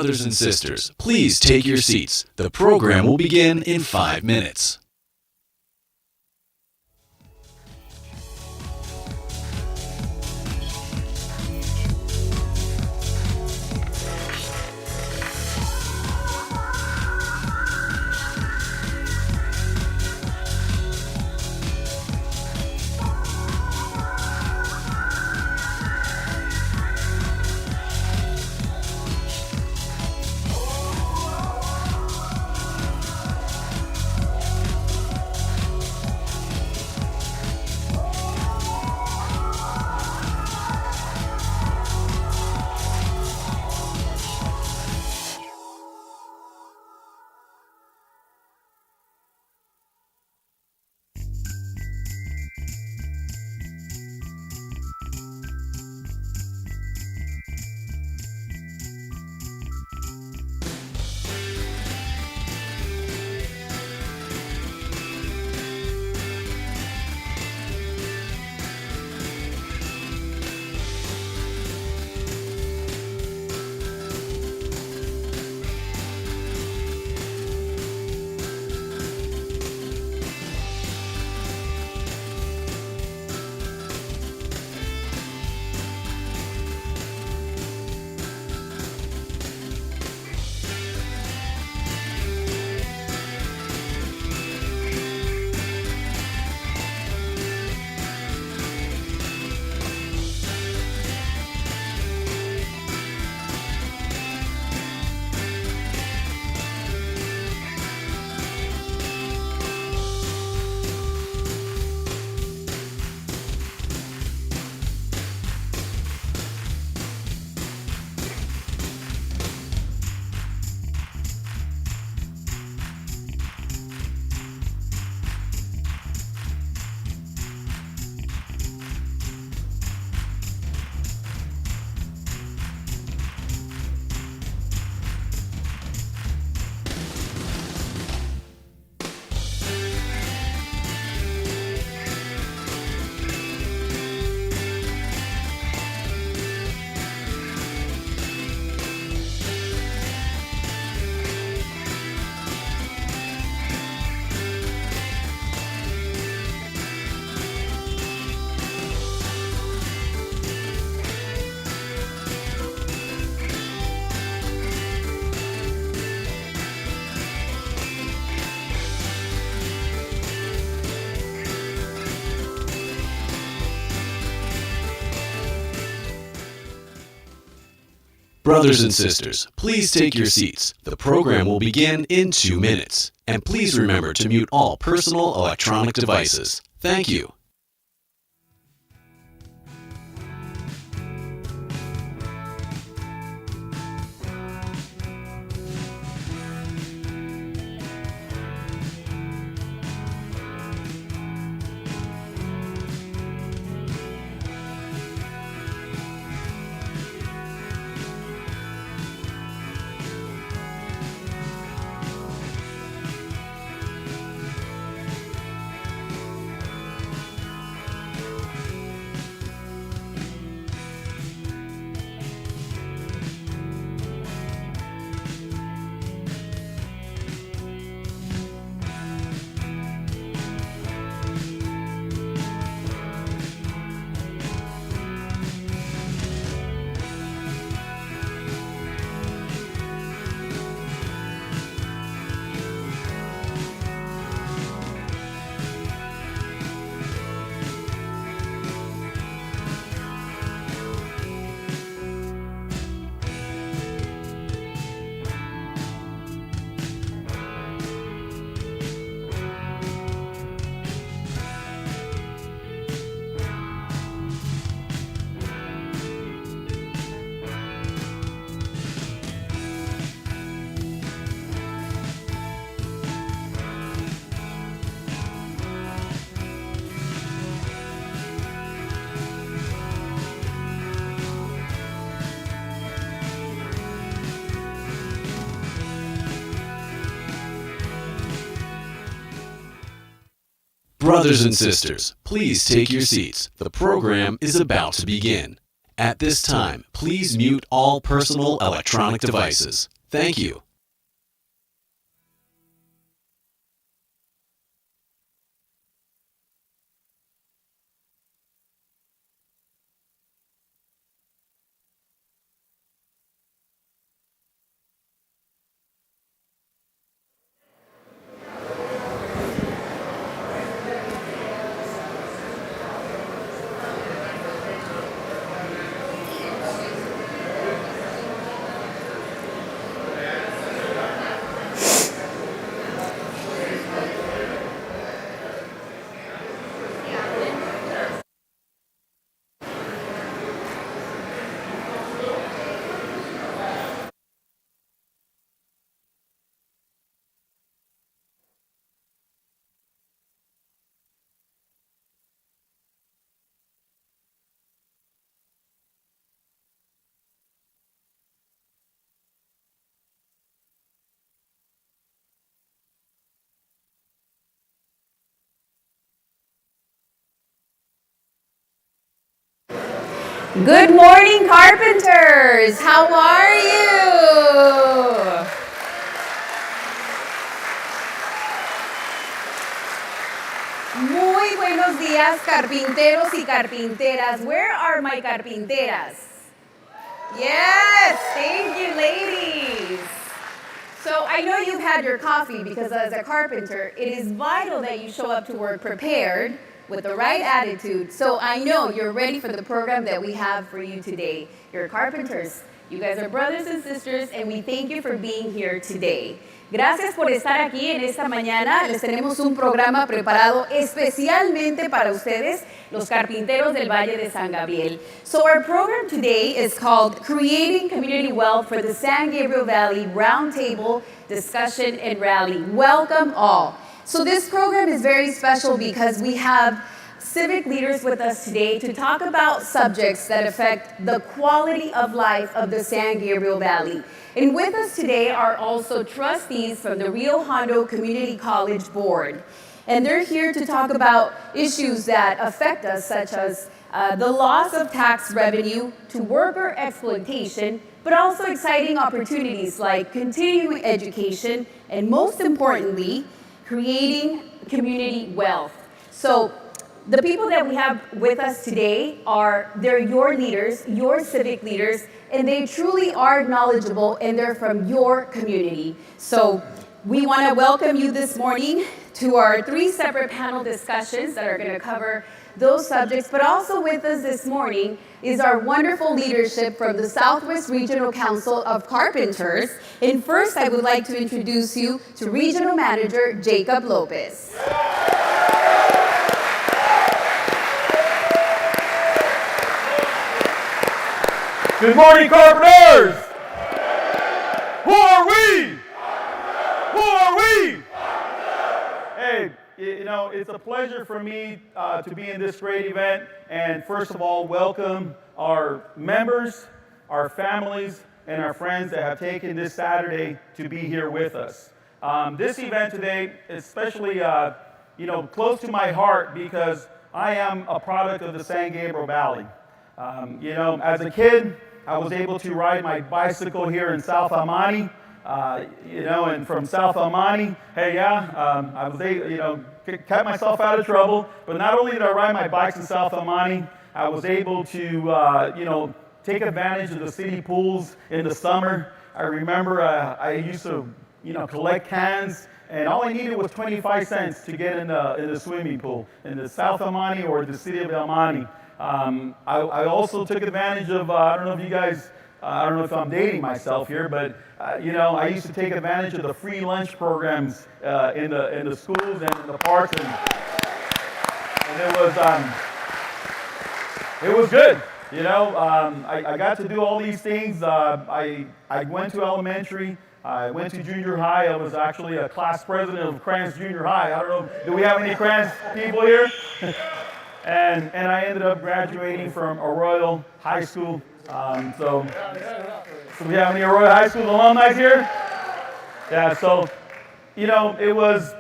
Brothers and sisters, please take your seats. The program will begin in 5 minutes. Brothers and sisters, please take your seats. The program will begin in 2 minutes. And please remember to mute all personal electronic devices. Thank you. Brothers and sisters, please take your seats. The program is about to begin. At this time, please mute all personal electronic devices. Thank you. Good morning, Carpenters! How are you? Muy buenos días, carpinteros y carpinteras. Where are my carpinteras? Yes, thank you, ladies. So I know you've had your coffee because as a carpenter, it is vital that you show up to work prepared with the right attitude. So I know you're ready for the program that we have for you today. You're carpenters. You guys are brothers and sisters, and we thank you for being here today. Gracias por estar aquí en esta mañana. Les tenemos un programa preparado especialmente para ustedes, los carpinteros del Valle de San Gabriel. So our program today is called Creating Community Wealth for the San Gabriel Valley Roundtable Discussion and Rally. Welcome all. So this program is very special because we have civic leaders with us today to talk about subjects that affect the quality of life of the San Gabriel Valley. And with us today are also trustees from the Rio Hondo Community College Board. And they're here to talk about issues that affect us, such as the loss of tax revenue to worker exploitation, but also exciting opportunities like continuing education, and most importantly, creating community wealth. So the people that we have with us today they're your leaders, your civic leaders, and they truly are knowledgeable and they're from your community. So we want to welcome you this morning to our 3 separate panel discussions that are going to cover those subjects. But also with us this morning is our wonderful leadership from the Southwest Regional Council of Carpenters. And first, I would like to introduce you to Regional Manager Jacob Lopez. Good morning, Carpenters! Who are we? Who are we? Hey, you know, it's a pleasure for me to be in this great event. And first of all, welcome our members, our families, and our friends that have taken this Saturday to be here with us. This event today is especially, you know, close to my heart because I am a product of the San Gabriel Valley. You know, as a kid, I was able to ride my bicycle here in South Almani, you know, and from South Almani, hey, I was able, you know, kept myself out of trouble. But not only did I ride my bikes in South Almani, I was able to, you know, take advantage of the city pools in the summer. I remember I used to, you know, collect cans, and all I needed was 25 cents to get in the swimming pool in the South Almani or the city of Almani. I also took advantage of, I don't know if you guys, I don't know if I'm dating myself here, but you know, I used to take advantage of the free lunch programs in the schools and in the parks, and it was good. You know, I got to do all these things. I went to elementary. I went to junior high. I was actually a class president of Crans Junior High. I don't know, do we have any Crans people here? And I ended up graduating from Arroyo High School. So we have any Arroyo High School alumni here? Yeah, so, you know, it was,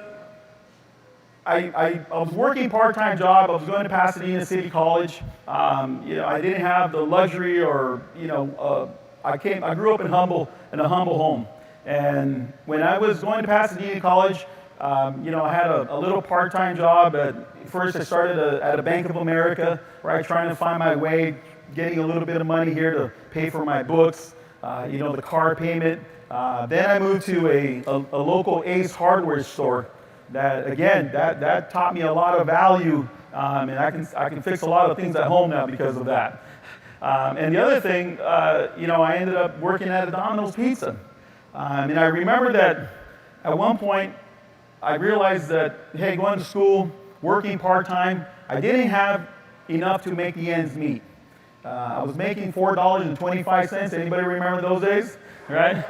I was working part-time job. I was going to Pasadena City College. You know, I didn't have the luxury or, you know, I grew up in a humble home. And when I was going to Pasadena College, you know, I had a little part-time job. First, I started at a Bank of America, right, trying to find my way, getting a little bit of money here to pay for my books, you know, the car payment. Then I moved to a local Ace hardware store. That again, that taught me a lot of value, and I can fix a lot of things at home now because of that. And the other thing, you know, I ended up working at a Domino's Pizza. And I remember that at one point, I realized that, hey, going to school, working part-time, I didn't have enough to make the ends meet. I was making $4.25. Anybody remember those days? Right?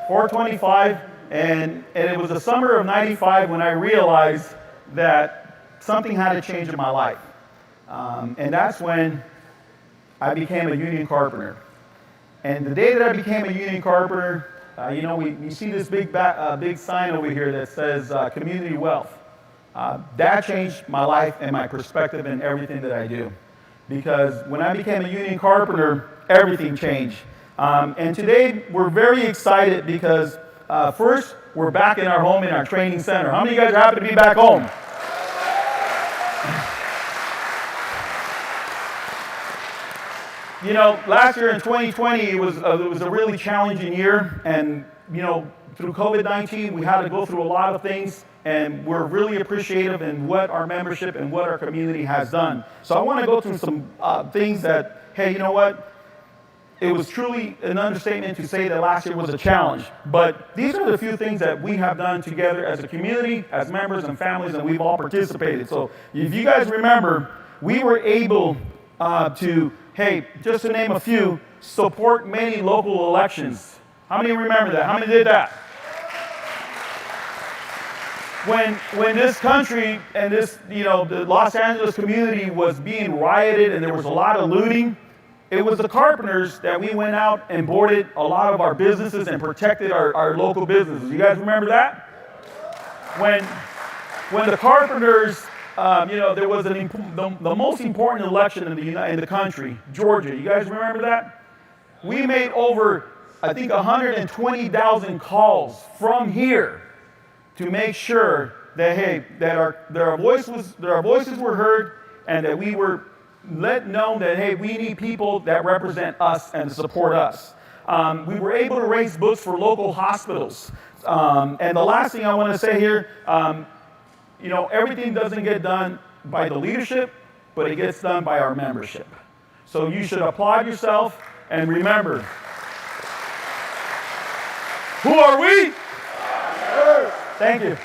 $4.25, and it was the summer of '95 when I realized that something had to change in my life. And that's when I became a union carpenter. And the day that I became a union carpenter, you know, we see this big sign over here that says community wealth. That changed my life and my perspective in everything that I do. Because when I became a union carpenter, everything changed. And today we're very excited because first, we're back in our home in our training center. How many of you guys are happy to be back home? You know, last year in 2020, it was a really challenging year. And, you know, through COVID-19, we had to go through a lot of things. And we're really appreciative in what our membership and what our community has done. So I want to go through some things that, hey, you know what? It was truly an understatement to say that last year was a challenge. But these are the few things that we have done together as a community, as members and families, and we've all participated. So if you guys remember, we were able to, hey, just to name a few, support many local elections. How many remember that? How many did that? When this country and this, you know, the Los Angeles community was being rioted and there was a lot of looting, it was the Carpenters that we went out and boarded a lot of our businesses and protected our local businesses. You guys remember that? When the Carpenters, you know, there was the most important election in the country, Georgia. You guys remember that? We made over, I think, 120,000 calls from here to make sure that, hey, that our voices were heard and that we were let know that, hey, we need people that represent us and support us. We were able to raise books for local hospitals. And the last thing I want to say here, you know, everything doesn't get done by the leadership but it gets done by our membership. So you should applaud yourself and remember, who are we? Thank you.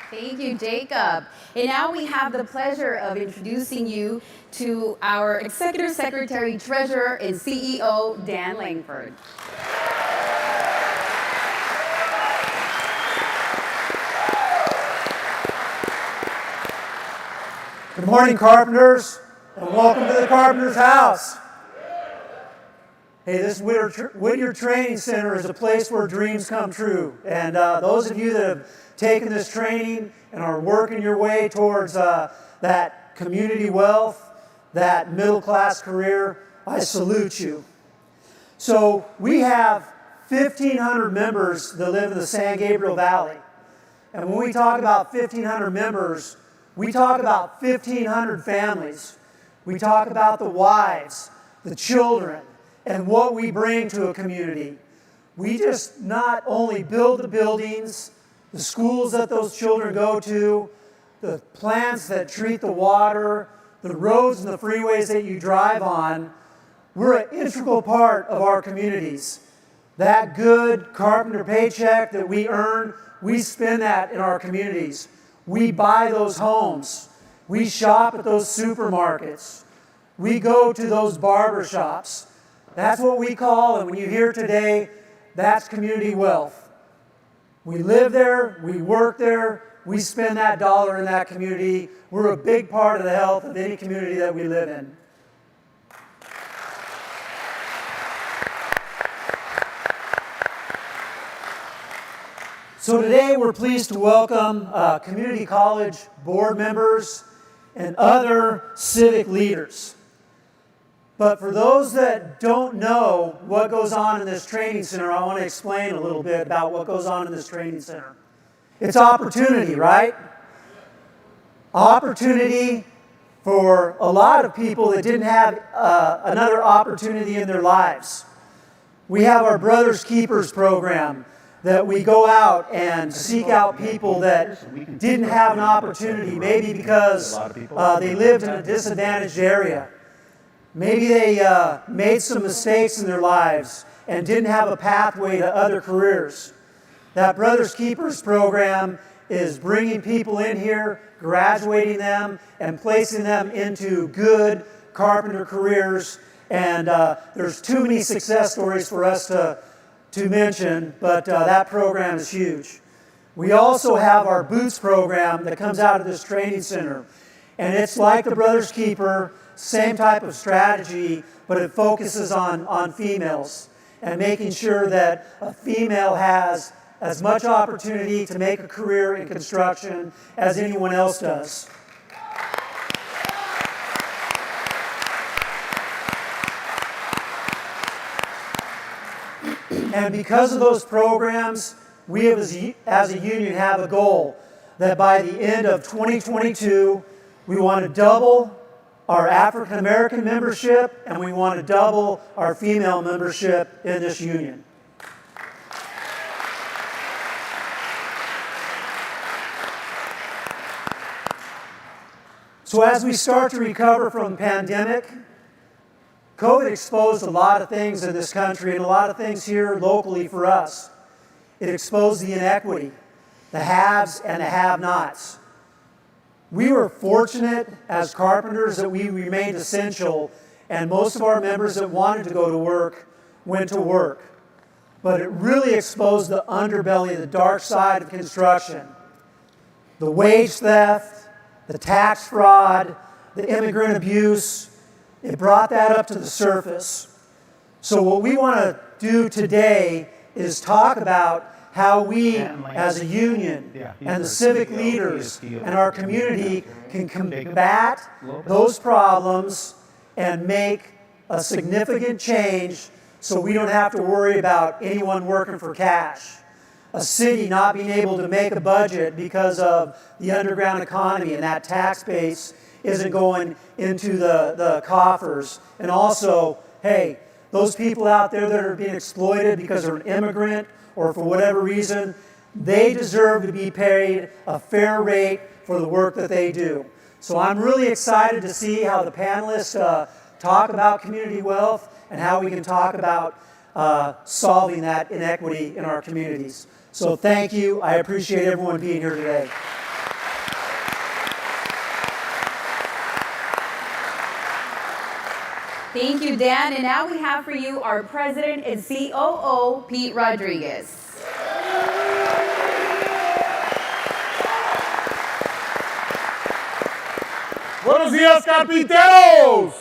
Thank you, Jacob. And now we have the pleasure of introducing you to our Executive Secretary, Treasurer, and CEO, Dan Langford. Good morning, Carpenters, and welcome to the Carpenters House. Hey, this Whittier Training Center is a place where dreams come true. And those of you that have taken this training and are working your way towards that community wealth, that middle-class career, I salute you. So we have 1,500 members that live in the San Gabriel Valley. And when we talk about 1,500 members, we talk about 1,500 families. We talk about the wives, the children, and what we bring to a community. We just not only build the buildings, the schools that those children go to, the plants that treat the water, the roads and the freeways that you drive on. We're an integral part of our communities. That good carpenter paycheck that we earn, we spend that in our communities. We buy those homes. We shop at those supermarkets. We go to those barber shops. That's what we call, and when you hear today, that's community wealth. We live there, we work there, we spend that dollar in that community. We're a big part of the health of any community that we live in. So today we're pleased to welcome community college board members and other civic leaders. But for those that don't know what goes on in this training center, I want to explain a little bit about what goes on in this training center. It's opportunity, right? Opportunity for a lot of people that didn't have another opportunity in their lives. We have our Brothers Keepers program that we go out and seek out people that didn't have an opportunity, maybe because they lived in a disadvantaged area. Maybe they made some mistakes in their lives and didn't have a pathway to other careers. That Brothers Keepers program is bringing people in here, graduating them, and placing them into good carpenter careers. And there's too many success stories for us to mention, but that program is huge. We also have our Boots program that comes out of this training center. And it's like the Brothers Keeper, same type of strategy, but it focuses on females and making sure that a female has as much opportunity to make a career in construction as anyone else does. And because of those programs, we as a union have a goal that by the end of 2022, we want to double our African American membership and we want to double our female membership in this union. So as we start to recover from the pandemic, COVID exposed a lot of things in this country and a lot of things here locally for us. It exposed the inequity, the haves and the have-nots. We were fortunate as carpenters that we remained essential, and most of our members that wanted to go to work went to work. But it really exposed the underbelly, the dark side of construction. The wage theft, the tax fraud, the immigrant abuse. It brought that up to the surface. So what we want to do today is talk about how we as a union and the civic leaders and our community can combat those problems and make a significant change so we don't have to worry about anyone working for cash. A city not being able to make a budget because of the underground economy and that tax base isn't going into the coffers. And also, hey, those people out there that are being exploited because they're an immigrant or for whatever reason, they deserve to be paid a fair rate for the work that they do. So I'm really excited to see how the panelists talk about community wealth and how we can talk about solving that inequity in our communities. So thank you. I appreciate everyone being here today. Thank you, Dan. And now we have for you our President and COO, Pete Rodriguez. Buenos dias, Carpenters!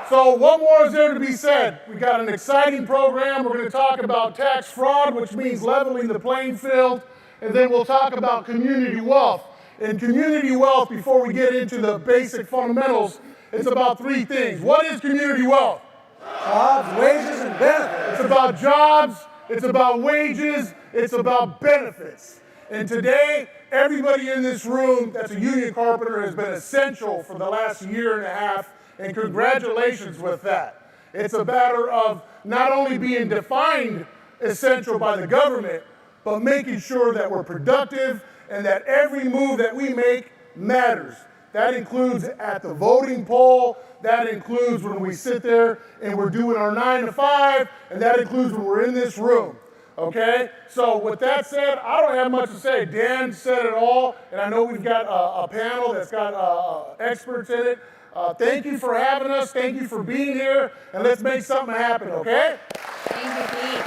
So what more is there to be said? We got an exciting program. We're going to talk about tax fraud, which means leveling the playing field, and then we'll talk about community wealth. And community wealth, before we get into the basic fundamentals, it's about three things. What is community wealth? Jobs, wages, and benefits. It's about jobs, it's about wages, it's about benefits. And today, everybody in this room that's a union carpenter has been essential for the last year and a half, and congratulations with that. It's a matter of not only being defined essential by the government, but making sure that we're productive and that every move that we make matters. That includes at the voting poll, that includes when we sit there and we're doing our 9 to 5, and that includes when we're in this room, okay? So with that said, I don't have much to say. Dan said it all, and I know we've got a panel that's got experts in it. Thank you for having us, thank you for being here, and let's make something happen, okay? Thank you, Pete.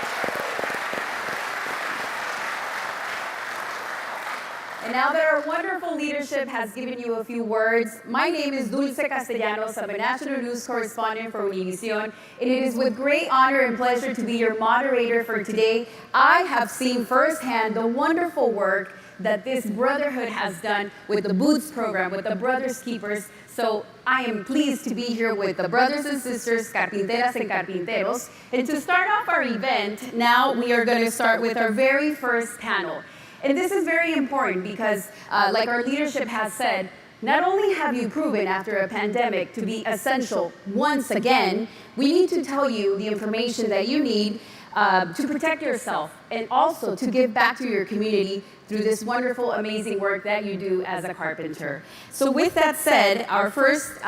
And now that our wonderful leadership has given you a few words, my name is Dulce Castellanos. I'm a national news correspondent for Univision, and it is with great honor and pleasure to be your moderator for today. I have seen firsthand the wonderful work that this brotherhood has done with the Boots program, with the Brothers Keepers. So I am pleased to be here with the brothers and sisters, Carpinteras and Carpinteros. And to start off our event, now we are going to start with our very first panel. And this is very important because, like our leadership has said, not only have you proven after a pandemic to be essential once again, we need to tell you the information that you need to protect yourself and also to give back to your community through this wonderful, amazing work that you do as a carpenter. So with that said, our first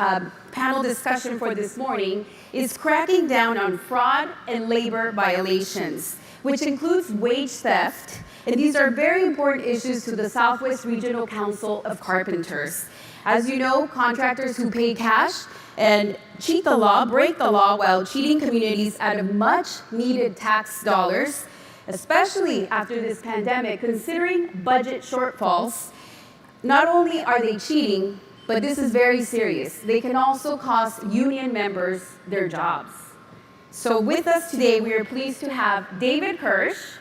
panel discussion for this morning is cracking down on fraud and labor violations, which includes wage theft. And these are very important issues to the Southwest Regional Council of Carpenters. As you know, contractors who pay cash and cheat the law, break the law while cheating communities out of much needed tax dollars, especially after this pandemic, considering budget shortfalls. Not only are they cheating, but this is very serious. They can also cost union members their jobs. So with us today, we are pleased to have David Kersh.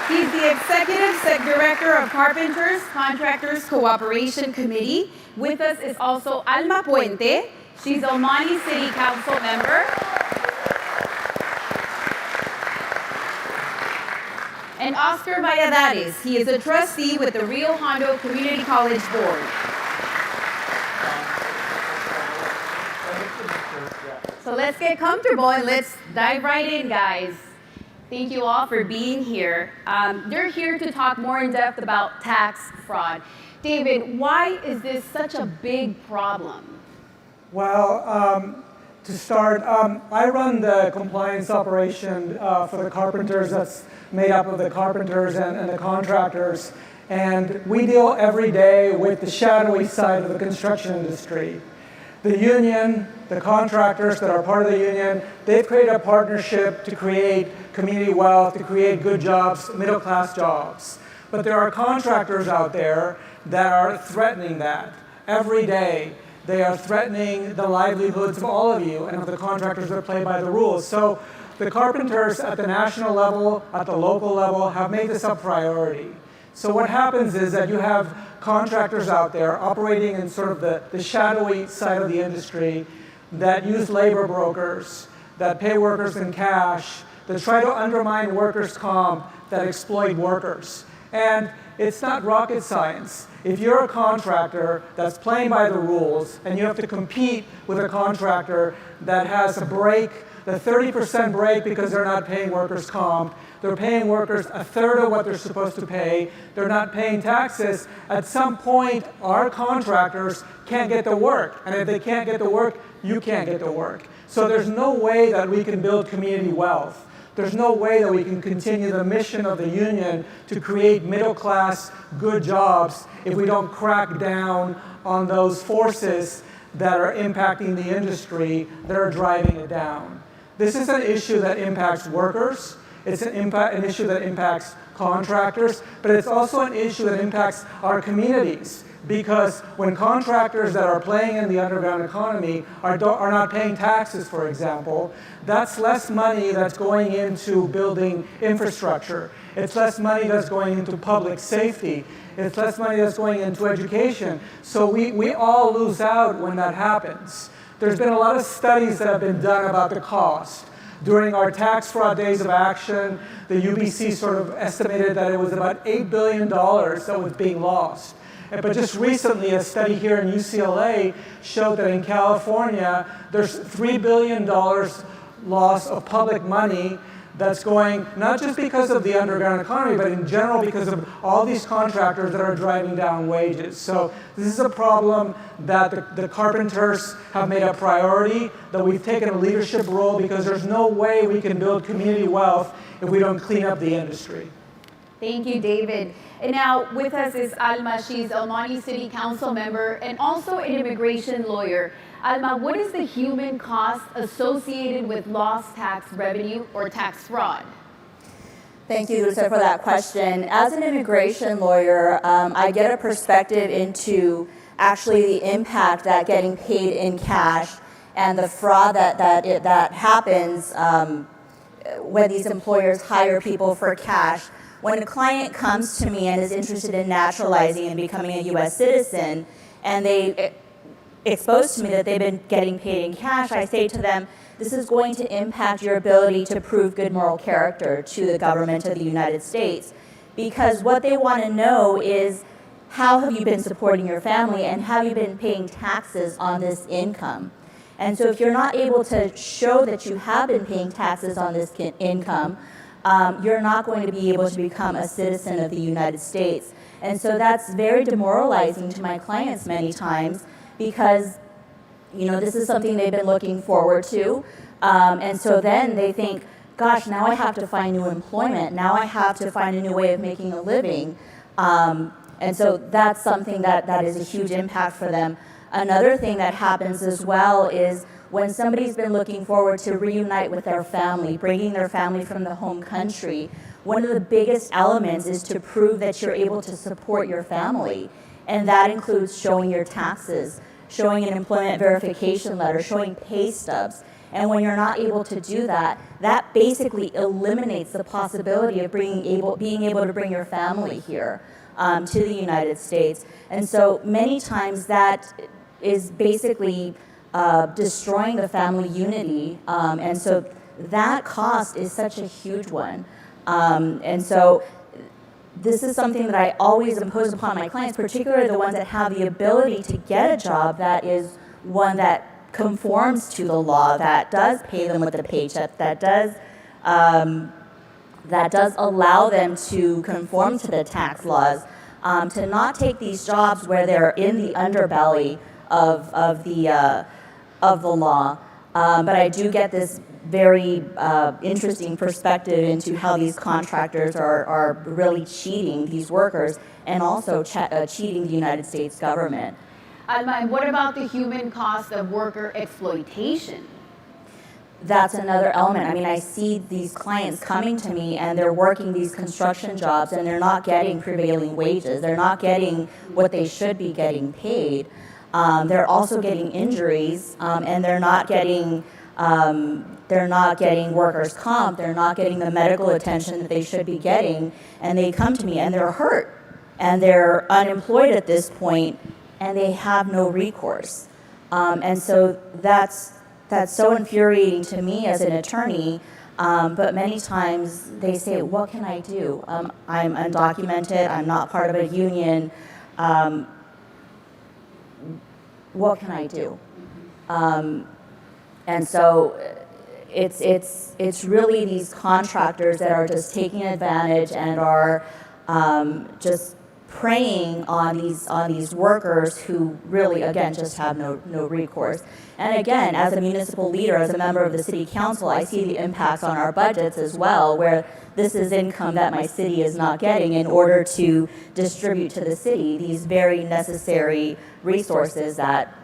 He's the Executive Director of Carpenters, Contractors Cooperation Committee. With us is also Alma Puente. She's Almani City Council member. And Oscar Valladares. He is a trustee with the Rio Hondo Community College Board. So let's get comfortable and let's dive right in, guys. Thank you all for being here. They're here to talk more in depth about tax fraud. David, why is this such a big problem? Well, to start, I run the compliance operation for the Carpenters. That's made up of the Carpenters and the Contractors. And we deal every day with the shadowy side of the construction industry. The union, the contractors that are part of the union, they've created a partnership to create community wealth, to create good jobs, middle-class jobs. But there are contractors out there that are threatening that. Every day, they are threatening the livelihoods of all of you and of the contractors that play by the rules. So the Carpenters at the national level, at the local level, have made this a priority. So what happens is that you have contractors out there operating in sort of the shadowy side of the industry that use labor brokers, that pay workers in cash, that try to undermine workers' comp, that exploit workers. And it's not rocket science. If you're a contractor that's playing by the rules and you have to compete with a contractor that has a break the 30% break because they're not paying workers' comp. They're paying workers a third of what they're supposed to pay. They're not paying taxes. At some point, our contractors can't get the work. And if they can't get the work, you can't get the work. So there's no way that we can build community wealth. There's no way that we can continue the mission of the union to create middle-class, good jobs if we don't crack down on those forces that are impacting the industry, that are driving it down. This is an issue that impacts workers. It's an issue that impacts contractors, but it's also an issue that impacts our communities. Because when contractors that are playing in the underground economy are not paying taxes, for example, that's less money that's going into building infrastructure. It's less money that's going into public safety. It's less money that's going into education. So we all lose out when that happens. There's been a lot of studies that have been done about the cost. During our tax fraud days of action, the UBC sort of estimated that it was about $8 billion that was being lost. But just recently, a study here in UCLA showed that in California, there's $3 billion loss of public money that's going, not just because of the underground economy, but in general because of all these contractors that are driving down wages. So this is a problem that the Carpenters have made a priority, that we've taken a leadership role, because there's no way we can build community wealth if we don't clean up the industry. Thank you, David. And now with us is Alma. She's El Monte City Council member and also an immigration lawyer. Alma, what is the human cost associated with lost tax revenue or tax fraud? Thank you, Dulce, for that question. As an immigration lawyer, I get a perspective into actually the impact that getting paid in cash and the fraud that happens when these employers hire people for cash. When a client comes to me and is interested in naturalizing and becoming a U.S. citizen, and they expose to me that they've been getting paid in cash, I say to them, this is going to impact your ability to prove good moral character to the government of the United States. Because what they want to know is, how have you been supporting your family and have you been paying taxes on this income? And so if you're not able to show that you have been paying taxes on this income, you're not going to be able to become a citizen of the United States. And so that's very demoralizing to my clients many times, because this is something they've been looking forward to. And so then they think, gosh, now I have to find new employment. Now I have to find a new way of making a living. And so that's something that is a huge impact for them. Another thing that happens as well is when somebody's been looking forward to reunite with their family, bringing their family from the home country, one of the biggest elements is to prove that you're able to support your family. And that includes showing your taxes, showing an employment verification letter, showing pay stubs. And when you're not able to do that, that basically eliminates the possibility of being able to bring your family here to the United States. And so many times that is basically destroying the family unity, and so that cost is such a huge one. And so this is something that I always impose upon my clients, particularly the ones that have the ability to get a job that is one that conforms to the law, that does pay them with a paycheck, that does allow them to conform to the tax laws, to not take these jobs where they're in the underbelly of the law. But I do get this very interesting perspective into how these contractors are really cheating these workers and also cheating the United States government. Alma, and what about the human cost of worker exploitation? That's another element. I mean, I see these clients coming to me and they're working these construction jobs and they're not getting prevailing wages. They're not getting what they should be getting paid. They're also getting injuries, and they're not getting workers' comp. They're not getting the medical attention that they should be getting. And they come to me and they're hurt and they're unemployed at this point and they have no recourse. And so that's so infuriating to me as an attorney. But many times they say, what can I do? I'm undocumented. I'm not part of a union. What can I do? And so it's really these contractors that are just taking advantage and are just preying on these workers who really, again, just have no recourse. And again, as a municipal leader, as a member of the city council, I see the impacts on our budgets as well, where this is income that my city is not getting in order to distribute to the city these very necessary resources that,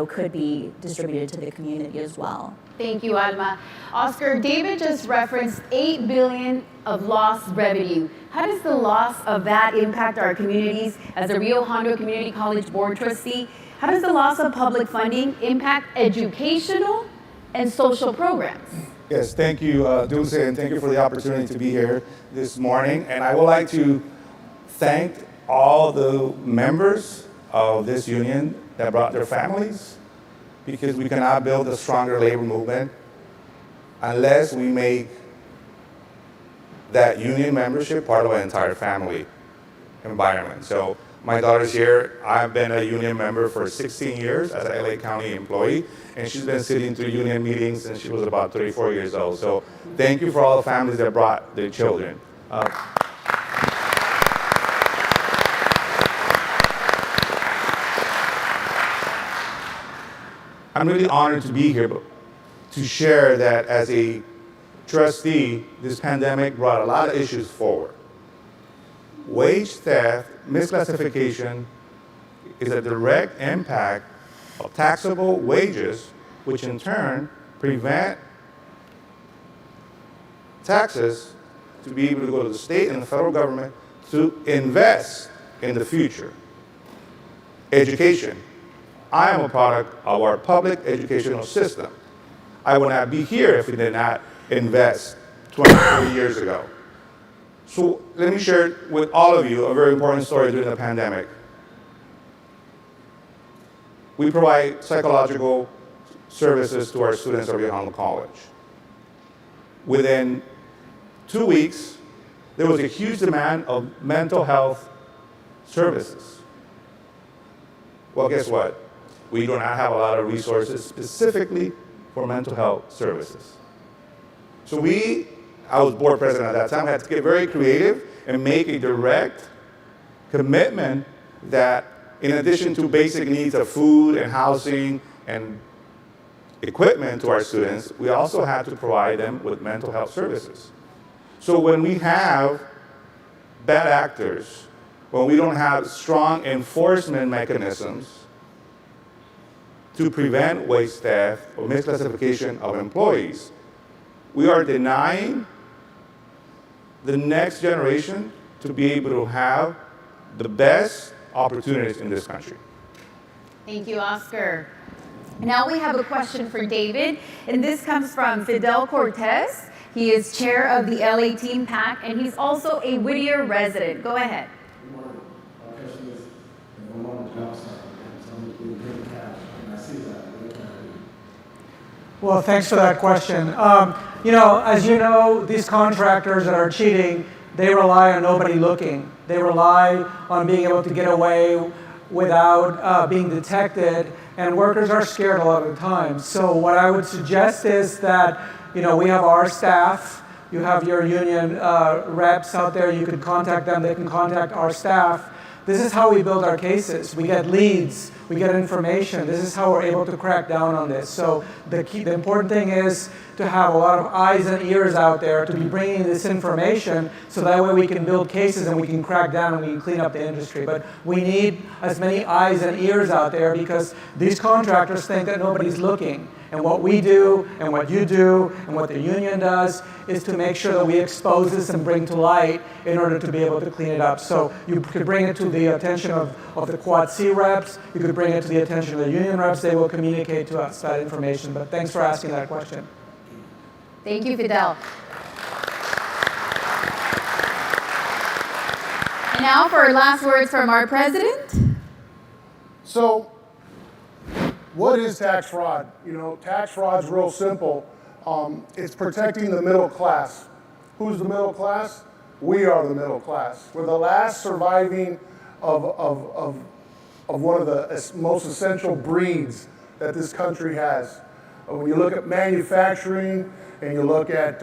could be distributed to the community as well. Thank you, Alma. Oscar, David just referenced $8 billion of lost revenue. How does the loss of that impact our communities? As a Rio Hondo Community College Board Trustee, how does the loss of public funding impact educational and social programs? Yes, thank you, Dulce, and thank you for the opportunity to be here this morning. And I would like to thank all the members of this union that brought their families, because we cannot build a stronger labor movement unless we make that union membership part of our entire family environment. So my daughter's here. I've been a union member for 16 years as an LA County employee, and she's been sitting through union meetings since she was about 34 years old. So thank you for all the families that brought their children. I'm really honored to be here to share that as a trustee, this pandemic brought a lot of issues forward. Wage theft, misclassification is a direct impact of taxable wages, which in turn prevent taxes to be able to go to the state and the federal government to invest in the future. Education. I am a product of our public educational system. I would not be here if we did not invest 20, 30 years ago. So let me share with all of you a very important story during the pandemic. We provide psychological services to our students at Rio Hondo College. Within 2 weeks, there was a huge demand of mental health services. Well, guess what? We do not have a lot of resources specifically for mental health services. So I was board president at that time, had to get very creative and make a direct commitment that in addition to basic needs of food and housing and equipment to our students, we also had to provide them with mental health services. So when we have bad actors, when we don't have strong enforcement mechanisms to prevent wage theft or misclassification of employees, we are denying the next generation to be able to have the best opportunities in this country. Thank you, Oscar. Now we have a question for David, and this comes from Fidel Cortez. He is chair of the LA Team PAC, and he's also a Whittier resident. Go ahead. Good morning. Our question is, if I'm on the job site and somebody's being paid cash, and I see that, what can I do? Well, thanks for that question. As you know, these contractors that are cheating, they rely on nobody looking. They rely on being able to get away without being detected, and workers are scared a lot of the time. So what I would suggest is that, we have our staff. You have your union reps out there. You could contact them. They can contact our staff. This is how we build our cases. We get leads. We get information. This is how we're able to crack down on this. So the important thing is to have a lot of eyes and ears out there to be bringing this information, so that way we can build cases and we can crack down and we can clean up the industry. But we need as many eyes and ears out there, because these contractors think that nobody's looking. And what we do and what you do and what the union does is to make sure that we expose this and bring to light in order to be able to clean it up. So you could bring it to the attention of the Quad C reps. You could bring it to the attention of the union reps. They will communicate to us that information. But thanks for asking that question. Thank you, Fidel. And now for our last words from our president. So, what is tax fraud? Tax fraud's real simple. It's protecting the middle class. Who's the middle class? We are the middle class. We're the last surviving of one of the most essential breeds that this country has. When you look at manufacturing and you look at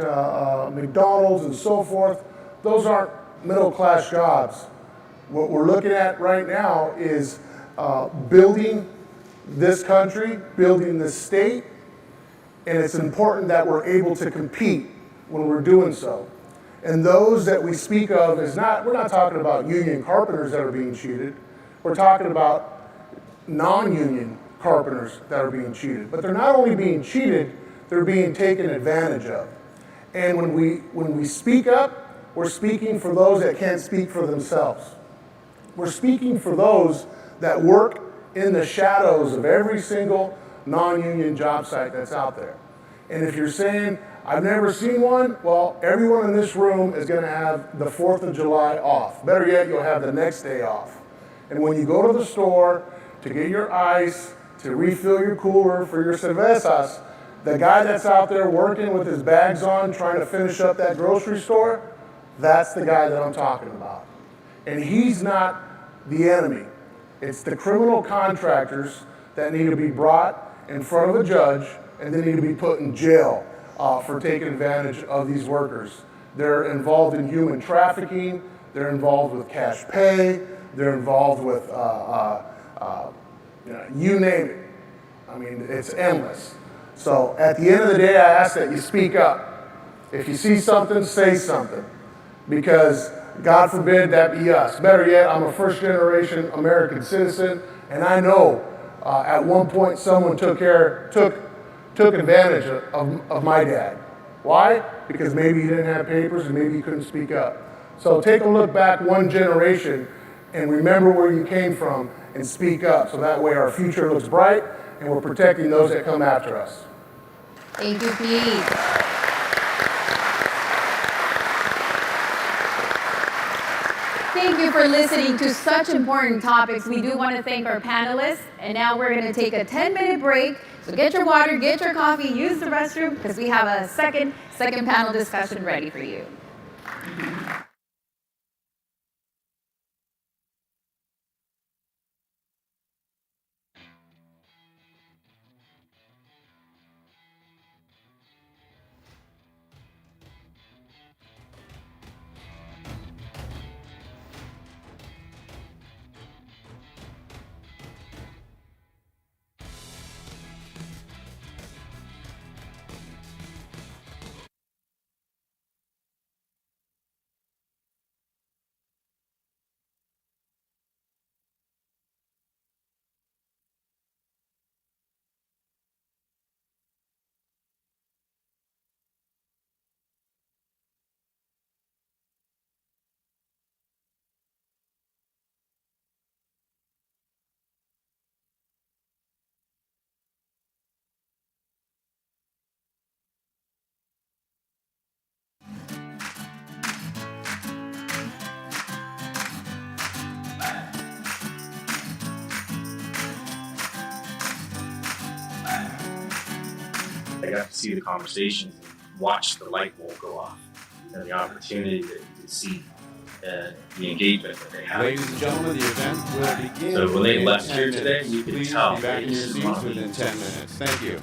McDonald's and so forth, those aren't middle-class jobs. What we're looking at right now is building this country, building this state, and it's important that we're able to compete when we're doing so. And those that we speak of is not, we're not talking about union carpenters that are being cheated. We're talking about non-union carpenters that are being cheated. But they're not only being cheated, they're being taken advantage of. And when we speak up, we're speaking for those that can't speak for themselves. We're speaking for those that work in the shadows of every single non-union job site that's out there. And if you're saying, I've never seen one, well, everyone in this room is gonna have the 4th of July off. Better yet, you'll have the next day off. And when you go to the store to get your ice, to refill your cooler for your cervezas, the guy that's out there working with his bags on, trying to finish up that grocery store, that's the guy that I'm talking about. And he's not the enemy. It's the criminal contractors that need to be brought in front of a judge and they need to be put in jail for taking advantage of these workers. They're involved in human trafficking, they're involved with cash pay, they're involved with, you name it. I mean, it's endless. So at the end of the day, I ask that you speak up. If you see something, say something. Because God forbid that be us. Better yet, I'm a first generation American citizen, and I know at one point someone took advantage of my dad. Why? Because maybe he didn't have papers and maybe he couldn't speak up. So take a look back one generation and remember where you came from and speak up, so that way our future looks bright and we're protecting those that come after us. Thank you, Pete. Thank you for listening to such important topics. We do want to thank our panelists, and now we're going to take a 10-minute break. So get your water, get your coffee, use the restroom, because we have a second panel discussion ready for you. I got to see the conversations and watch the light bulb go off and the opportunity that you could see the engagement that they have. Ladies and gentlemen, the event will begin. So when they in left 10 here today, minutes. you could Please tell be back in your this is seats one of within these 10 minutes. Thank you.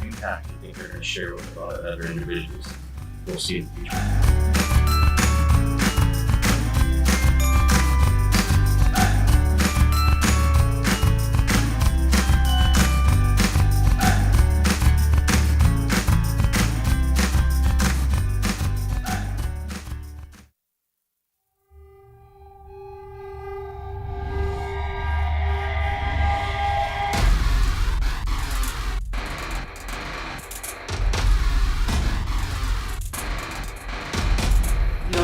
Impact I think they're going to share with other individuals. We'll see in the future.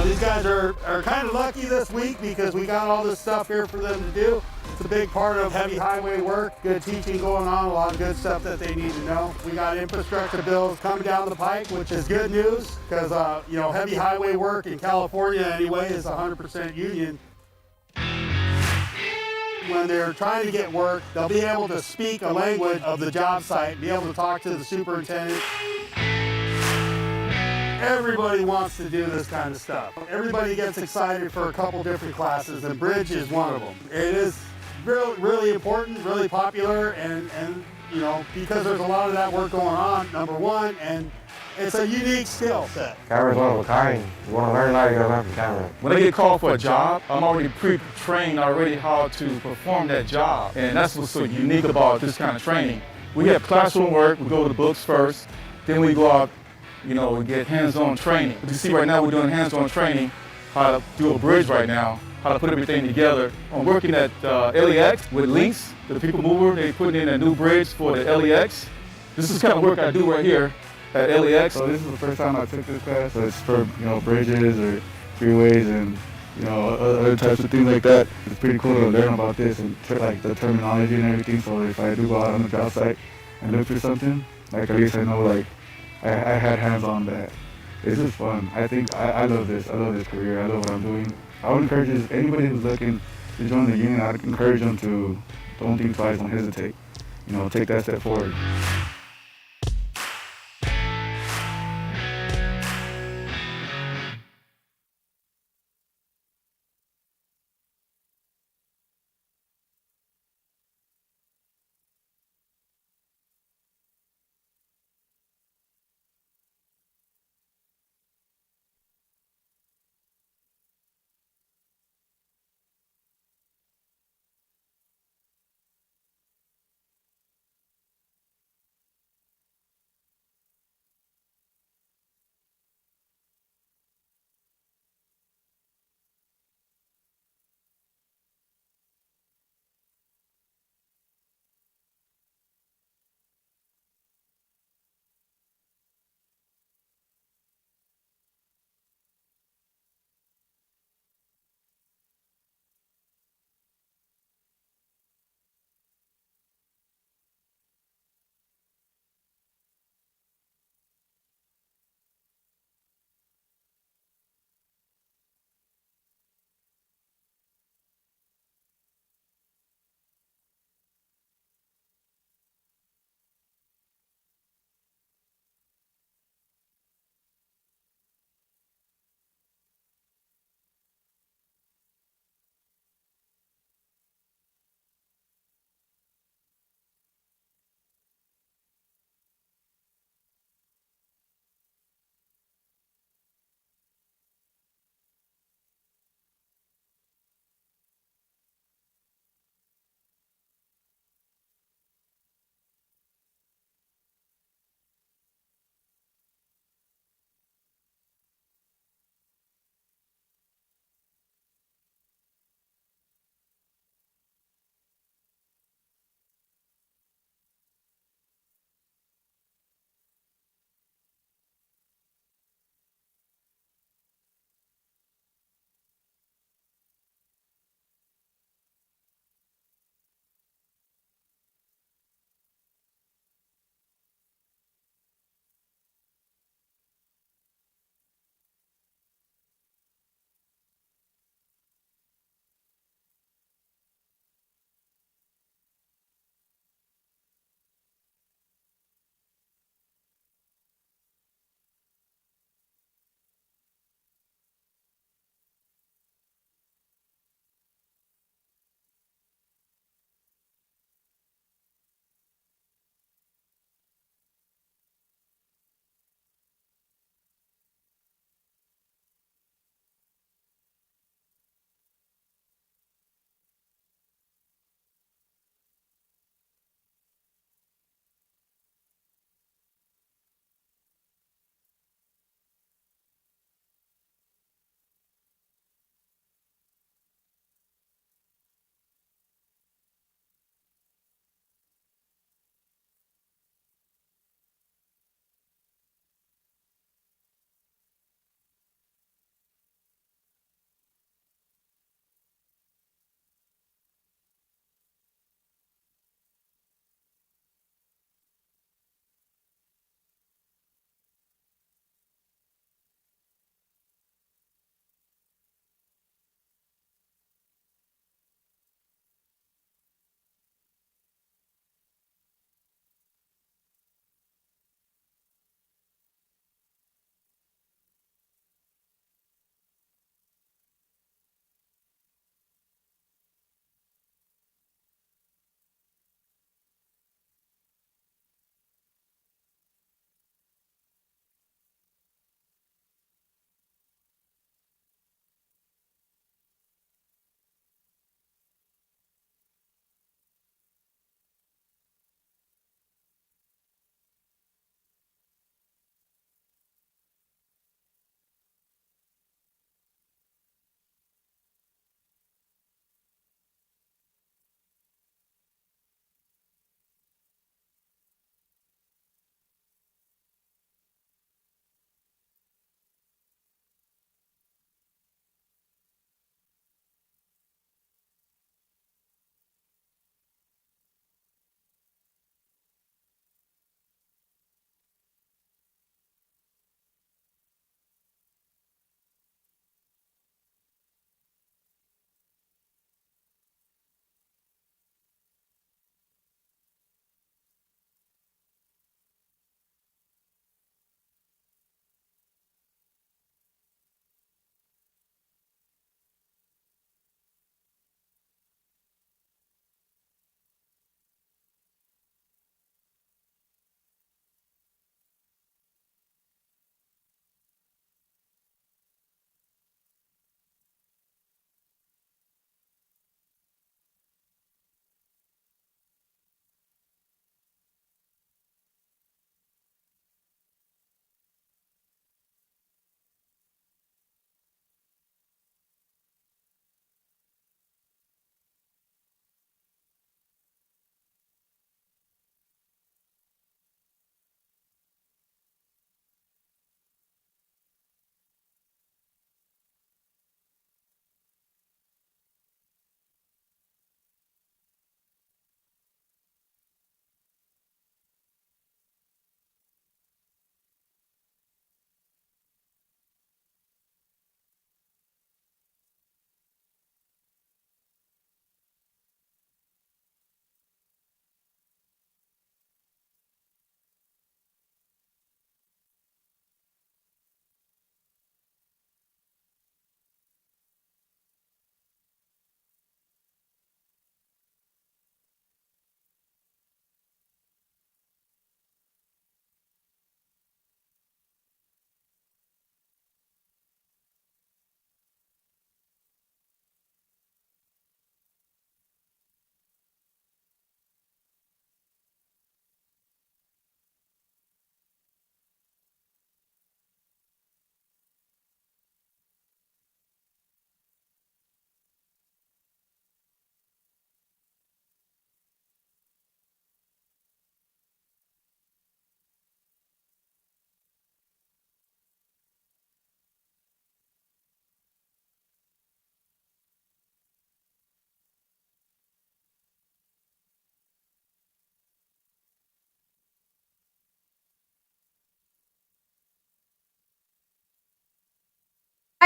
These guys are kind of lucky this week because we got all this stuff here for them to do. It's a big part of heavy highway work, good teaching going on, a lot of good stuff that they need to know. We got infrastructure bills coming down the pike, which is good news because heavy highway work in California anyway is 100% union. When they're trying to get work, they'll be able to speak a language of the job site, be able to talk to the superintendent. Everybody wants to do this kind of stuff. Everybody gets excited for a couple different classes, and bridge is one of them. It is really important, really popular, and you know, because there's a lot of that work going on, number one, and it's a unique skill set. Camera's one of a kind. You want to learn how you got to learn from camera. When I get called for a job, I'm already pre-trained already how to perform that job. And that's what's so unique about this kind of training. We have classroom work, we go to the books first, then we go out, you know, and get hands-on training. You see right now we're doing hands-on training, how to do a bridge right now, how to put everything together. I'm working at LEX with Links, the people mover. They put in a new bridge for the LEX. This is the kind of work I do right here at LEX. So this is the first time I took this class. So it's for, you know, bridges or freeways and, you know, other types of things like that. It's pretty cool to learn about this and like the terminology and everything. So if I do go out on the job site and look for something, like at least I know like I had hands on that. It's just fun. I think I love this. I love this career. I love what I'm doing. I would encourage anybody who's looking to join the union, I'd encourage them to don't think twice, don't hesitate. You know, take that step forward.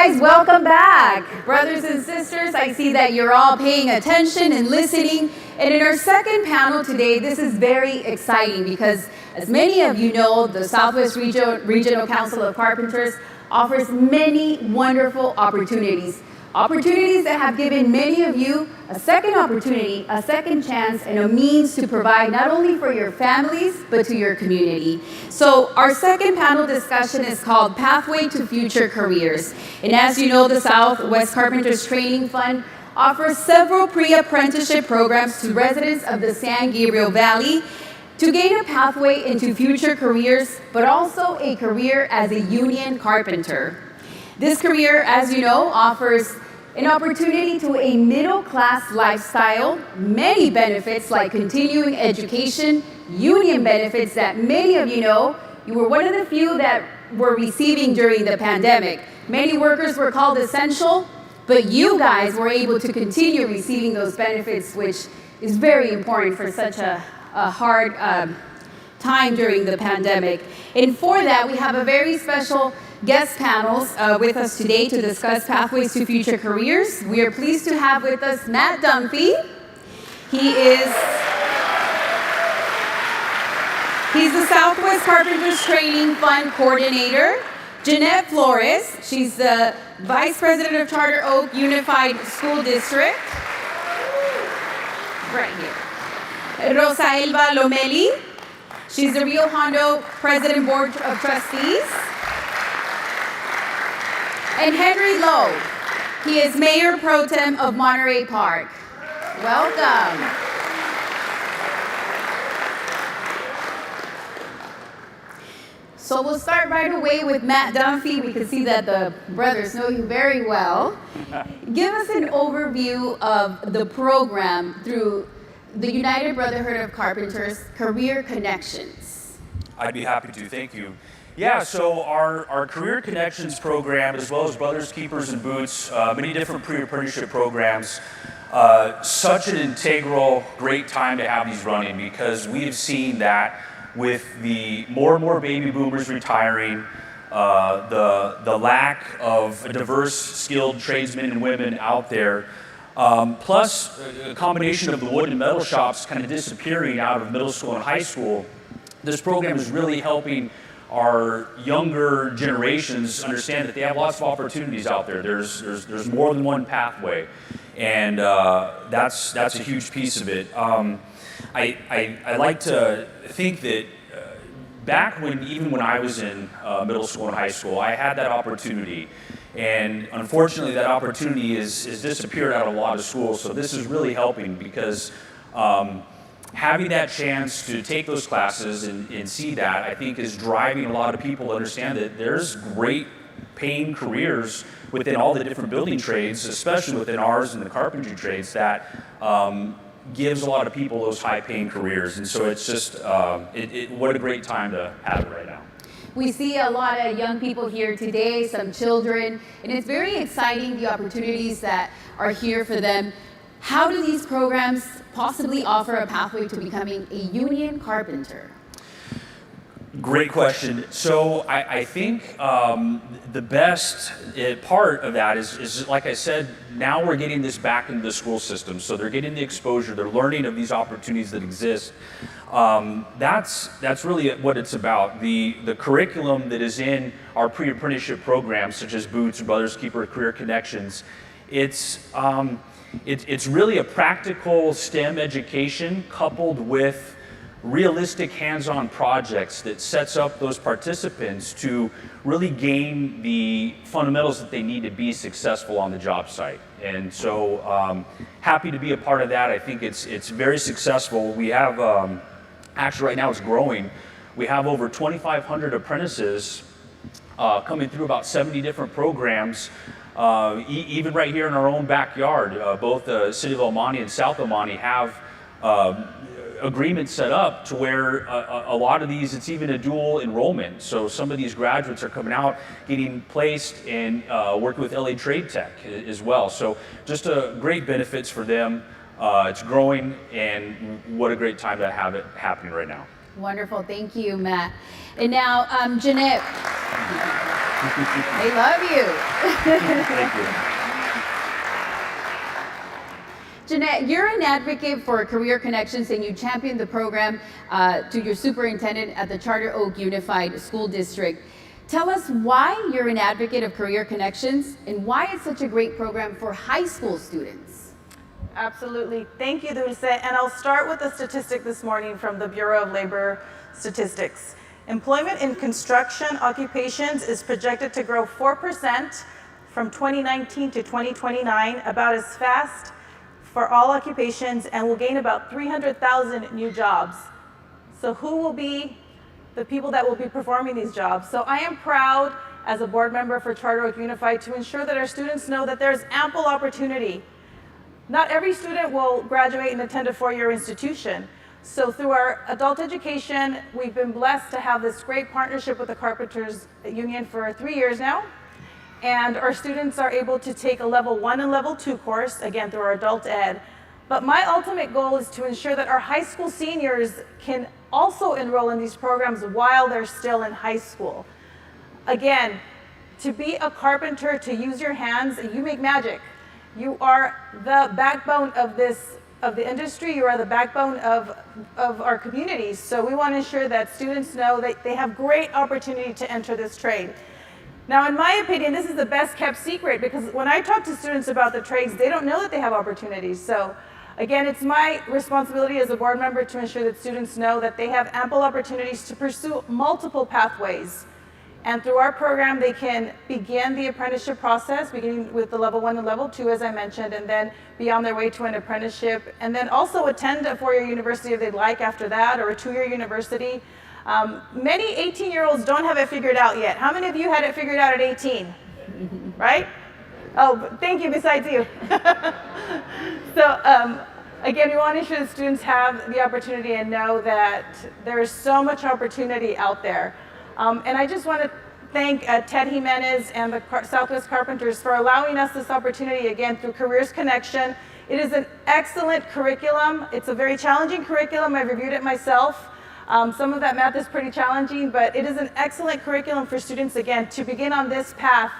guys, welcome back. Brothers and sisters, I see that you're all paying attention and listening. And in our second panel today, this is very exciting because, as many of you know, the Southwest Regional Council of Carpenters offers many wonderful opportunities. Opportunities that have given many of you a second opportunity, a second chance, and a means to provide not only for your families, but to your community. So our second panel discussion is called Pathway to Future Careers. And as you know, the Southwest Carpenters Training Fund offers several pre-apprenticeship programs to residents of the San Gabriel Valley to gain a pathway into future careers, but also a career as a union carpenter. This career, as you know, offers an opportunity to a middle-class lifestyle, many benefits like continuing education, union benefits that many of you know you were one of the few that were receiving during the pandemic. Many workers were called essential, but you guys were able to continue receiving those benefits, which is very important for such a hard time during the pandemic. And for that, we have a very special guest panels with us today to discuss pathways to future careers. We are pleased to have with us Matt Dunphy. He's the Southwest Carpenters Training Fund Coordinator. Jeanette Flores, she's the Vice President of Charter Oak Unified School District. Right here. Rosaelva Lomeli, she's the Rio Hondo President Board of Trustees. And Henry Lowe, he is Mayor Pro Tem of Monterey Park. Welcome. So we'll start right away with Matt Dunphy. We can see that the brothers know you very well. Give us an overview of the program through the United Brotherhood of Carpenters Career Connections. I'd be happy to, thank you. Yeah, so our Career Connections program, as well as Brothers, Keepers, and Boots, many different pre-apprenticeship programs, such an integral, great time to have these running because we have seen that with the more and more baby boomers retiring, the lack of a diverse, skilled tradesmen and women out there, plus a combination of the wood and metal shops kind of disappearing out of middle school and high school. This program is really helping our younger generations understand that they have lots of opportunities out there. There's more than one pathway, and that's a huge piece of it. I like to think that back even when I was in middle school and high school, I had that opportunity, and unfortunately that opportunity has disappeared out of a lot of schools. So this is really helping because having that chance to take those classes and see that, I think, is driving a lot of people to understand that there's great paying careers within all the different building trades, especially within ours and the carpentry trades, that gives a lot of people those high paying careers. And so it's just, what a great time to have it right now. We see a lot of young people here today, some children, and it's very exciting, the opportunities that are here for them. How do these programs possibly offer a pathway to becoming a union carpenter? Great question. So I think the best part of that is, like I said, now we're getting this back into the school system. So they're getting the exposure, they're learning of these opportunities that exist. That's really what it's about. The curriculum that is in our pre-apprenticeship programs, such as Boots, Brothers Keeper, Career Connections, it's really a practical STEM education coupled with realistic hands-on projects that sets up those participants to really gain the fundamentals that they need to be successful on the job site. And so happy to be a part of that. I think it's very successful. We have, actually right now it's growing. We have over 2,500 apprentices coming through about 70 different programs. Even right here in our own backyard, both the city of El Monte and South El Monte have agreements set up to where a lot of these, it's even a dual enrollment. So some of these graduates are coming out, getting placed and working with LA Trade Tech as well. So just great benefits for them. It's growing, and what a great time to have it happening right now. Wonderful, thank you, Matt. And now, Jeanette. They love you. Thank you. Jeanette, you're an advocate for Career Connections and you championed the program to your superintendent at the Charter Oak Unified School District. Tell us why you're an advocate of Career Connections and why it's such a great program for high school students. Absolutely. Thank you, Dulce. And I'll start with a statistic this morning from the Bureau of Labor Statistics. Employment in construction occupations is projected to grow 4% from 2019 to 2029, about as fast for all occupations, and will gain about 300,000 new jobs. So who will be the people that will be performing these jobs? So I am proud as a board member for Charter Oak Unified to ensure that our students know that there's ample opportunity. Not every student will graduate and attend a four-year institution. So through our adult education, we've been blessed to have this great partnership with the Carpenters Union for 3 years now. And our students are able to take a level 1 and level 2 course, again, through our adult ed. But my ultimate goal is to ensure that our high school seniors can also enroll in these programs while they're still in high school. Again, to be a carpenter, to use your hands, you make magic. You are the backbone of the industry. You are the backbone of our communities. So we want to ensure that students know that they have great opportunity to enter this trade. Now, in my opinion, this is the best kept secret because when I talk to students about the trades, they don't know that they have opportunities. So again, it's my responsibility as a board member to ensure that students know that they have ample opportunities to pursue multiple pathways. And through our program, they can begin the apprenticeship process, beginning with the level 1 and level 2, as I mentioned, and then be on their way to an apprenticeship, and then also attend a four-year university if they'd like after that, or a two-year university. Many 18-year-olds don't have it figured out yet. How many of you had it figured out at 18? Right? Oh, thank you, besides you. So again, we want to ensure that students have the opportunity and know that there is so much opportunity out there. And I just want to thank Ted Jimenez and the Southwest Carpenters for allowing us this opportunity again through Careers Connection. It is an excellent curriculum. It's a very challenging curriculum. I've reviewed it myself. Some of that math is pretty challenging, but it is an excellent curriculum for students, again, to begin on this path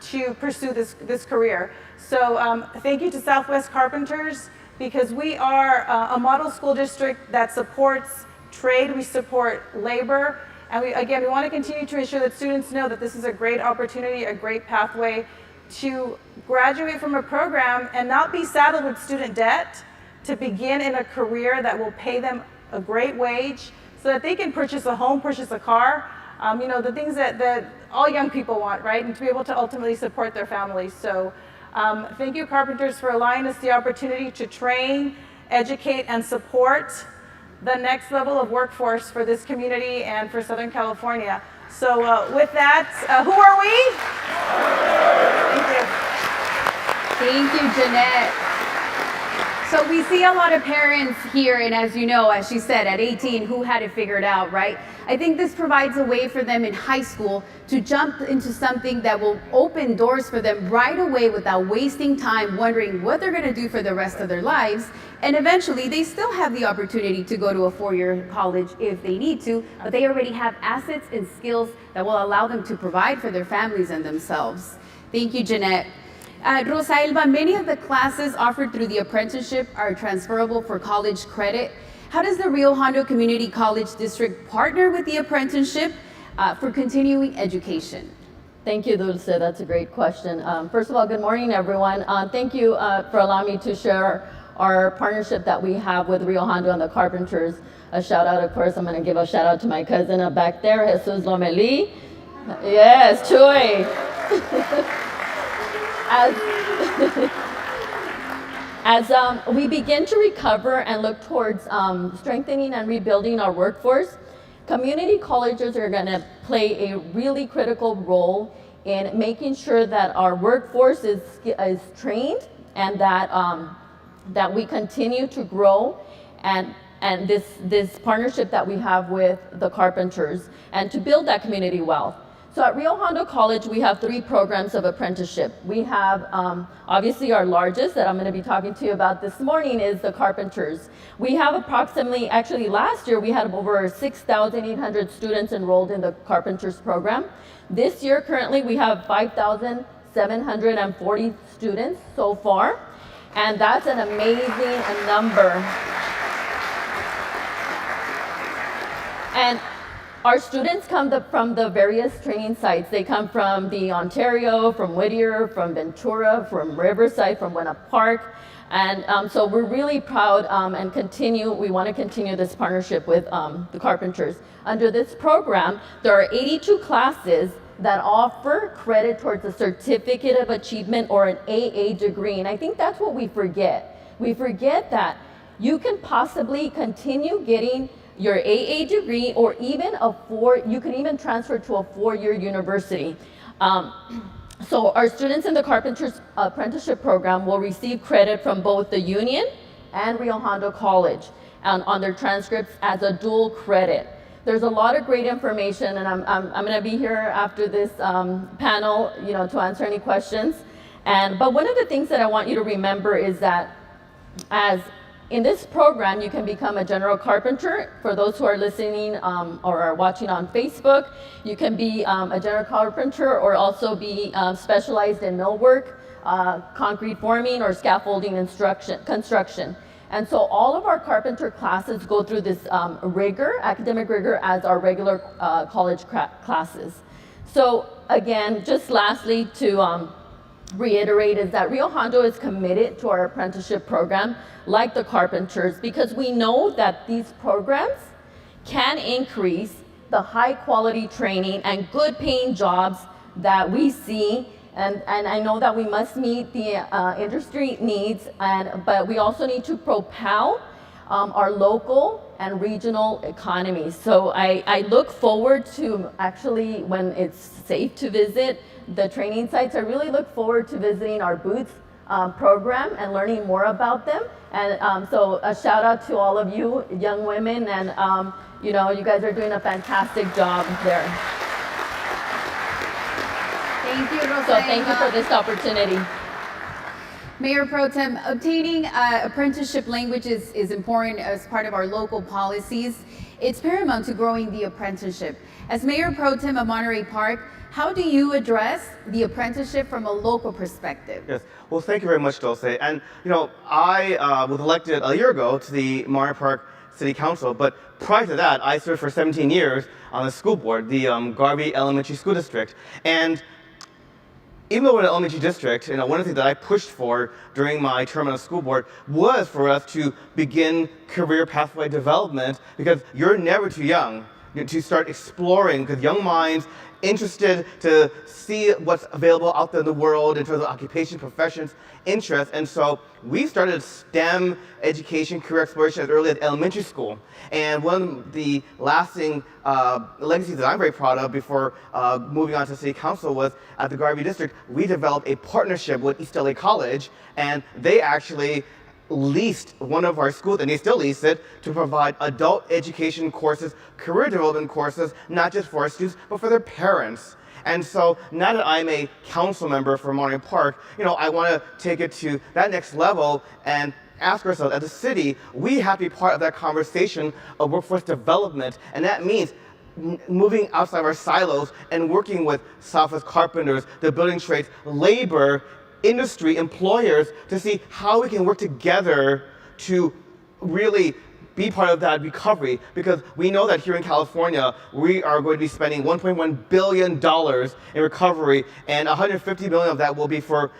to pursue this career. So thank you to Southwest Carpenters, because we are a model school district that supports trade, we support labor, and we want to continue to ensure that students know that this is a great opportunity, a great pathway to graduate from a program and not be saddled with student debt, to begin in a career that will pay them a great wage so that they can purchase a home, purchase a car, the things that all young people want, right? And to be able to ultimately support their families. So thank you, Carpenters, for allowing us the opportunity to train, educate, and support the next level of workforce for this community and for Southern California. So with that, who are we? Thank you, Jeanette. So we see a lot of parents here, and as you know, as she said, at 18, who had it figured out, right? I think this provides a way for them in high school to jump into something that will open doors for them right away without wasting time wondering what they're going to do for the rest of their lives. And eventually, they still have the opportunity to go to a four-year college if they need to, but they already have assets and skills that will allow them to provide for their families and themselves. Thank you, Jeanette. Rosaelva, many of the classes offered through the apprenticeship are transferable for college credit. How does the Rio Hondo Community College District partner with the apprenticeship for continuing education? Thank you, Dulce. That's a great question. First of all, good morning, everyone. Thank you for allowing me to share our partnership that we have with Rio Hondo and the Carpenters. A shout out, of course, I'm going to give a shout out to my cousin back there, Jesus Lomeli. Yes, Chuy. As we begin to recover and look towards strengthening and rebuilding our workforce, community colleges are going to play a really critical role in making sure that our workforce is trained and that we continue to grow, and this partnership that we have with the Carpenters, and to build that community wealth. So at Rio Hondo College, we have 3 programs of apprenticeship. We have, obviously our largest that I'm gonna be talking to you about this morning is the Carpenters. We have approximately, actually last year, we had over 6,800 students enrolled in the Carpenters program. This year, currently, we have 5,740 students so far, and that's an amazing number. And our students come from the various training sites. They come from the Ontario, from Whittier, from Ventura, from Riverside, from Buena Park. And so we're really proud and we want to continue this partnership with the Carpenters. Under this program, there are 82 classes that offer credit towards a Certificate of Achievement or an AA degree. And I think that's what we forget. We forget that you can possibly continue getting your AA degree, or even you can even transfer to a 4-year university. So our students in the Carpenters Apprenticeship Program will receive credit from both the Union and Rio Hondo College on their transcripts as a dual credit. There's a lot of great information, and I'm going to be here after this panel, to answer any questions. But one of the things that I want you to remember is that in this program, you can become a general carpenter. For those who are listening or are watching on Facebook, you can be a general carpenter or also be specialized in millwork, concrete forming, or scaffolding construction. And so all of our carpenter classes go through this academic rigor as our regular college classes. So again, just lastly to reiterate is that Rio Hondo is committed to our apprenticeship program like the Carpenters, because we know that these programs can increase the high quality training and good paying jobs that we see. And I know that we must meet the industry needs, but we also need to propel our local and regional economies. So I look forward to actually, when it's safe to visit the training sites, I really look forward to visiting our booth program and learning more about them. And so a shout out to all of you young women, and you guys are doing a fantastic job there. Thank you, Rosaelva. So thank you for this opportunity. Mayor Pro Tem, obtaining apprenticeship language is important as part of our local policies. It's paramount to growing the apprenticeship. As Mayor Pro Tem of Monterey Park, how do you address the apprenticeship from a local perspective? Yes, well, thank you very much, Dulce. And I was elected a year ago to the Monterey Park City Council, but prior to that, I served for 17 years on the school board, the Garvey Elementary School District. And even though we're an elementary district, one of the things that I pushed for during my term on the school board was for us to begin career pathway development, because you're never too young to start exploring, because young minds interested to see what's available out there in the world in terms of occupation, professions, interests. And so we started STEM education, career exploration as early as elementary school. And one of the lasting legacies that I'm very proud of before moving on to City Council was at the Garvey District, we developed a partnership with East LA College, and they actually leased one of our schools, and they still lease it, to provide adult education courses, career development courses, not just for our students, but for their parents. And so now that I'm a council member for Monterey Park, I want to take it to that next level and ask ourselves, as a city, we have to be part of that conversation of workforce development, and that means moving outside of our silos and working with Southwest Carpenters, the building trades, labor, industry, employers, to see how we can work together to really be part of that recovery, because we know that here in California, we are going to be spending $1.1 billion in recovery, and $150 million of that will be for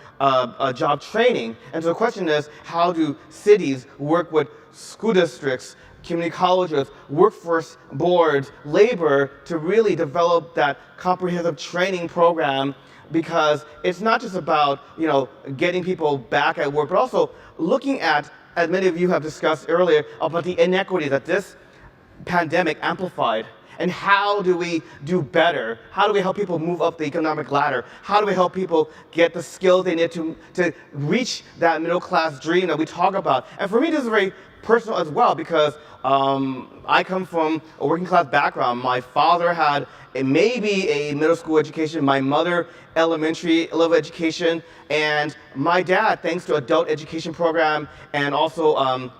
job training. And so the question is, how do cities work with school districts, community colleges, workforce boards, labor, to really develop that comprehensive training program? Because it's not just about, getting people back at work, but also looking at, as many of you have discussed earlier, about the inequity that this pandemic amplified. And how do we do better? How do we help people move up the economic ladder? How do we help people get the skills they need to reach that middle class dream that we talk about? And for me, this is very personal as well, because I come from a working class background. My father had maybe a middle school education, my mother elementary level education, and my dad, thanks to adult education program and also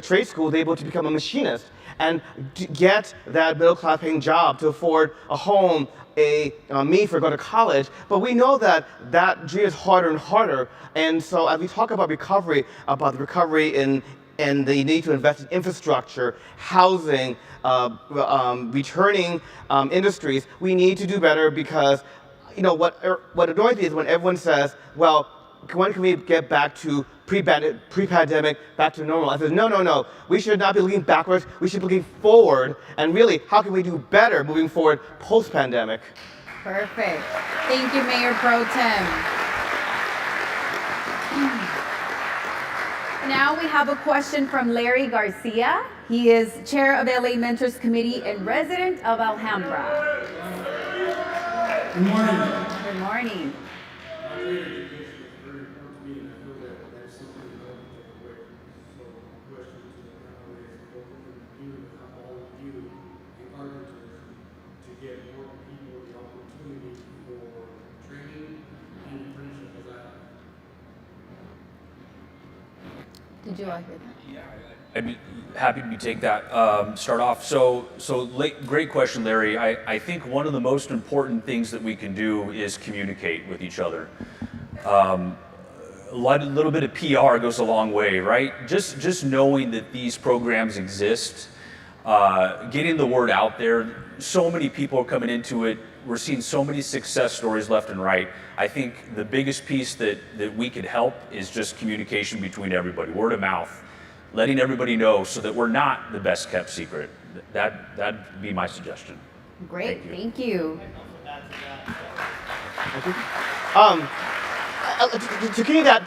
trade school, was able to become a machinist and to get that middle class paying job to afford a home, me for going to college. But we know that that dream is harder and harder. And so as we talk about recovery, about the recovery in and the need to invest in infrastructure, housing, returning industries, we need to do better, because what annoys me is when everyone says, well, when can we get back to pre-pandemic, back to normal? I said, no. We should not be looking backwards. We should be looking forward. And really, how can we do better moving forward post-pandemic? Perfect. Thank you, Mayor Pro Tem. Now we have a question from Larry Garcia. He is chair of LA Mentors Committee and resident of Alhambra. Good morning. Good morning. Did you all hear that? Yeah, I'd be happy to take that. Start off. So great question, Larry. I think one of the most important things that we can do is communicate with each other. A little bit of PR goes a long way, right? Just knowing that these programs exist, getting the word out there. So many people are coming into it. We're seeing so many success stories left and right. I think the biggest piece that we could help is just communication between everybody, word of mouth, letting everybody know so that we're not the best kept secret. That'd be my suggestion. Great, thank you. To continue that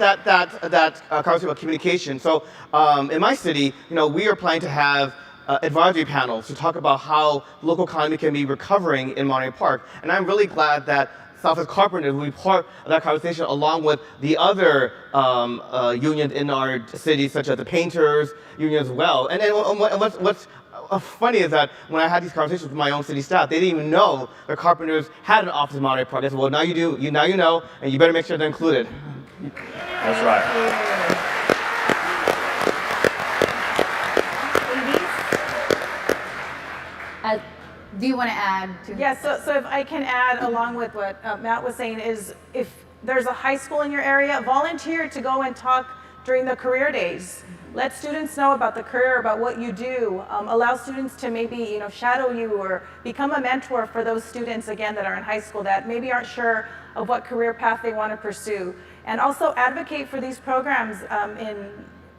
conversation about communication, so in my city, we are planning to have advisory panels to talk about how local economy can be recovering in Monterey Park. And I'm really glad that Southwest Carpenters will be part of that conversation, along with the other unions in our city, such as the Painters union as well. And then what's funny is that when I had these conversations with my own city staff, they didn't even know the Carpenters had an office in Monterey Park. I said, well, now you do. Now you know, and you better make sure they're included. That's right. Do you want to add to? Yes, so if I can add along with what Matt was saying, is if there's a high school in your area, volunteer to go and talk during the career days. Let students know about the career, about what you do. Allow students to maybe shadow you or become a mentor for those students, again, that are in high school that maybe aren't sure of what career path they want to pursue. And also advocate for these programs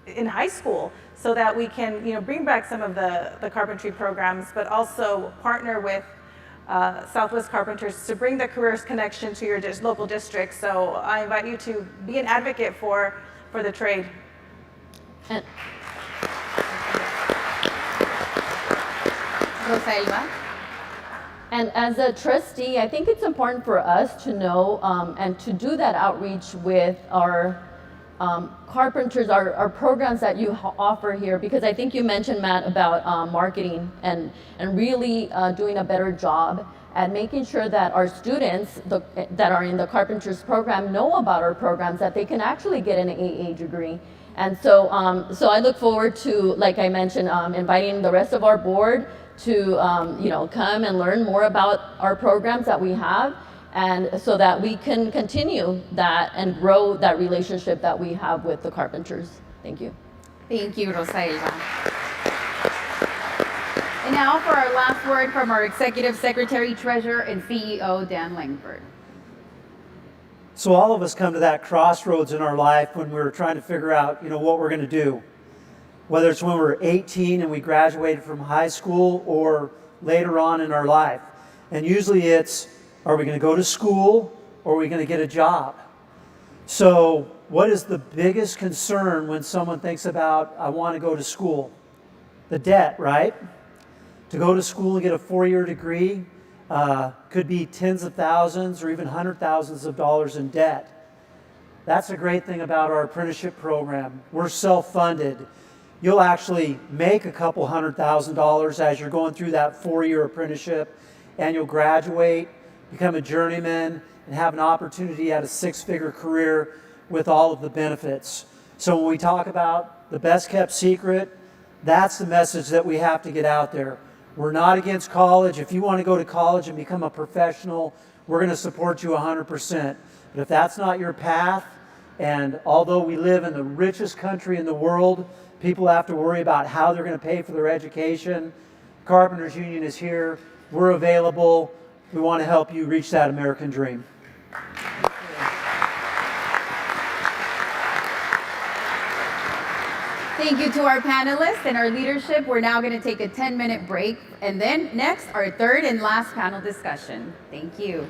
in high school, so that we can bring back some of the carpentry programs, but also partner with Southwest Carpenters to bring the careers connection to your local district. So I invite you to be an advocate for the trade. Rosaelva? And as a trustee, I think it's important for us to know and to do that outreach with our Carpenters, our programs that you offer here, because I think you mentioned, Matt, about marketing and really doing a better job at making sure that our students that are in the Carpenters program know about our programs, that they can actually get an AA degree. And so I look forward to, like I mentioned, inviting the rest of our board to come and learn more about our programs that we have, and so that we can continue that and grow that relationship that we have with the Carpenters. Thank you. Thank you, Rosaelva. And now for our last word from our Executive Secretary, Treasurer, and CEO, Dan Langford. So all of us come to that crossroads in our life when we're trying to figure out, what we're going to do. Whether it's when we're 18 and we graduated from high school, or later on in our life. And usually it's, are we going to go to school, or are we going to get a job? So what is the biggest concern when someone thinks about, I want to go to school? The debt, right? To go to school and get a 4-year degree could be tens of thousands or even $100,000s of dollars in debt. That's the great thing about our apprenticeship program. We're self-funded. you'll actually make a couple $100,000 as you're going through that 4-year apprenticeship, and you'll graduate, become a journeyman, and have an opportunity at a 6-figure career with all of the benefits. So when we talk about the best kept secret, that's the message that we have to get out there. We're not against college. If you want to go to college and become a professional, we're going to support you 100%. But if that's not your path, and although we live in the richest country in the world, people have to worry about how they're going to pay for their education. Carpenters Union is here. We're available. We want to help you reach that American dream. Thank you to our panelists and our leadership. We're now going to take a 10-minute break, and then next, our third and last panel discussion. Thank you.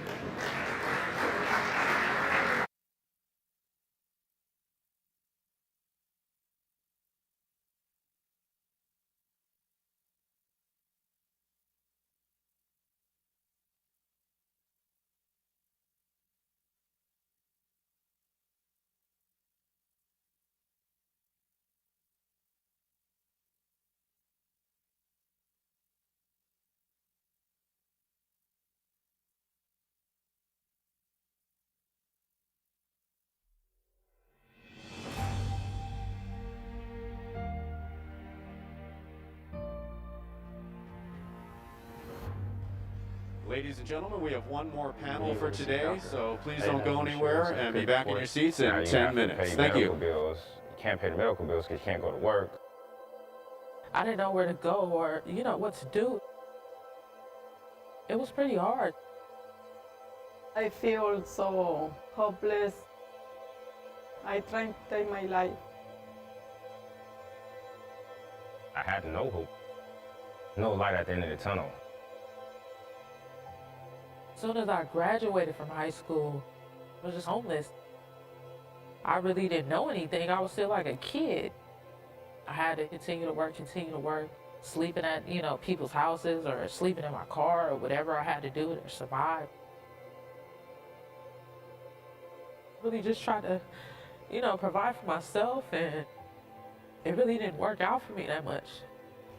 Ladies and gentlemen, we have one more panel for today, so please don't go anywhere and be back in your seats in 10 minutes. Thank you. Bills. You can't pay the medical bills because you can't go to work. I didn't know where to go or, what to do. It was pretty hard. I feel so hopeless. I try to take my life. I had no hope, no light at the end of the tunnel. As soon as I graduated from high school, I was just homeless. I really didn't know anything. I was still like a kid. I had to continue to work, sleeping at, people's houses or sleeping in my car or whatever I had to do to survive. Really just tried to, provide for myself, and it really didn't work out for me that much.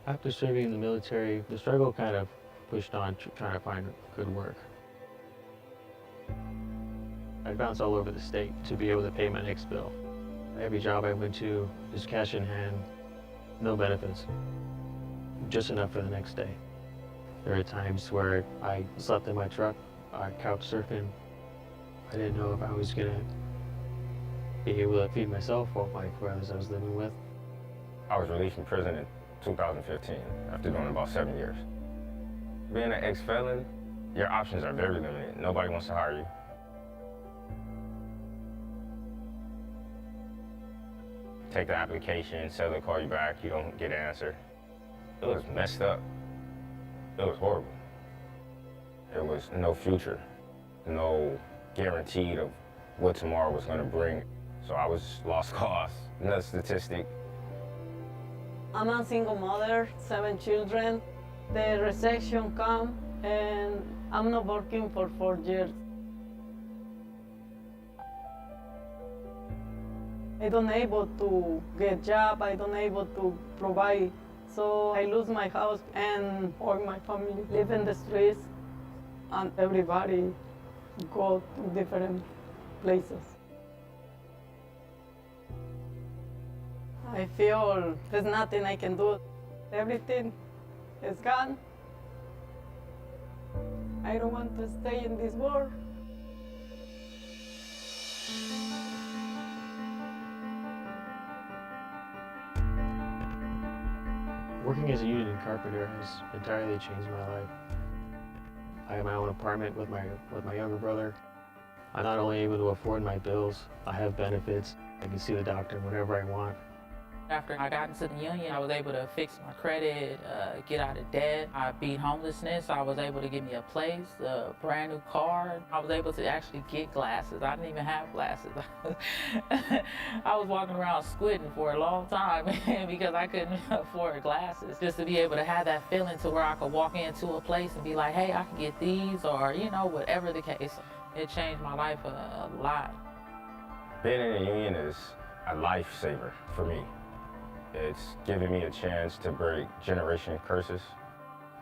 After serving in the military, the struggle kind of pushed on trying to find good work. I bounced all over the state to be able to pay my next bill. Every job I went to, just cash in hand, no benefits, just enough for the next day. There are times where I slept in my truck, couch surfing. I didn't know if I was gonna be able to feed myself or my brothers I was living with. I was released from prison in 2015 after doing about 7 years. Being an ex-felon, your options are very limited. Nobody wants to hire you. Take the application, seller call you back, you don't get an answer. It was messed up. It was horrible. There was no future, no guarantee of what tomorrow was gonna bring. So I was lost cause, another statistic. I'm a single mother, 7 children. The recession come and I'm not working for 4 years. I don't able to get job, I don't able to provide. So I lose my house and all my family live in the streets and everybody go to different places. I feel there's nothing I can do. Everything is gone. I don't want to stay in this world. Working as a union carpenter has entirely changed my life. I have my own apartment with my younger brother. I'm not only able to afford my bills, I have benefits. I can see the doctor whenever I want. After I got into the union, I was able to fix my credit, get out of debt. I beat homelessness. I was able to get me a place, a brand new car. I was able to actually get glasses. I didn't even have glasses. I was walking around squinting for a long time because I couldn't afford glasses. Just to be able to have that feeling to where I could walk into a place and be like, hey, I can get these, or whatever the case. It changed my life a lot. Being in a union is a lifesaver for me. It's given me a chance to break generation curses.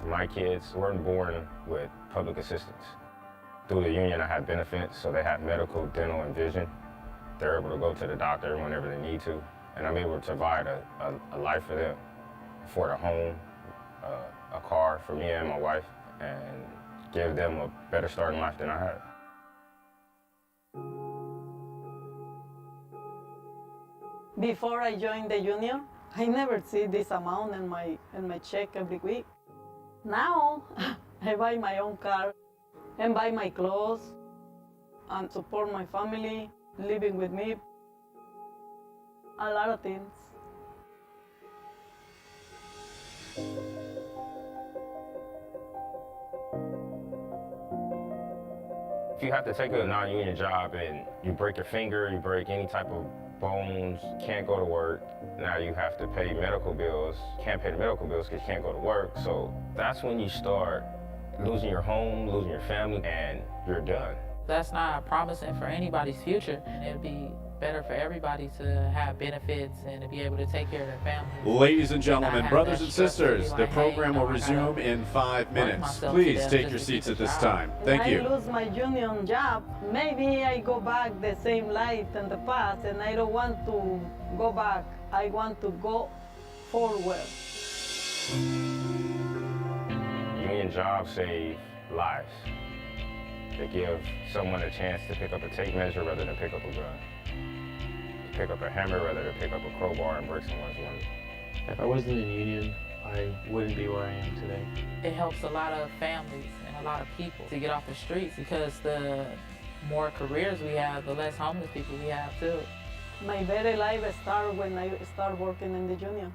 My kids weren't born with public assistance. Through the union, I have benefits, so they have medical, dental, and vision. They're able to go to the doctor whenever they need to, and I'm able to provide a life for them, afford a home, a car for me and my wife, and give them a better start in life than I had. Before I joined the union, I never see this amount in my check every week. Now, I buy my own car and buy my clothes and support my family, living with me, a lot of things. If you have to take a non-union job and you break your finger, you break any type of bones, can't go to work, now you have to pay medical bills, can't pay the medical bills because you can't go to work. So that's when you start losing your home, losing your family, and you're done. That's not promising for anybody's future. It'd be better for everybody to have benefits and to be able to take care of their family. Ladies and gentlemen, brothers and sisters, the program will resume in 5 minutes. Please take your seats at this time. Thank you. When I lose my union job, maybe I go back the same life in the past, and I don't want to go back. I want to go forward. Union jobs save lives. They give someone a chance to pick up a tape measure rather than pick up a gun. Pick up a hammer rather than pick up a crowbar and break someone's window. If I wasn't in union, I wouldn't be where I am today. It helps a lot of families and a lot of people to get off the streets because the more careers we have, the less homeless people we have too. My better life started when I started working in the union.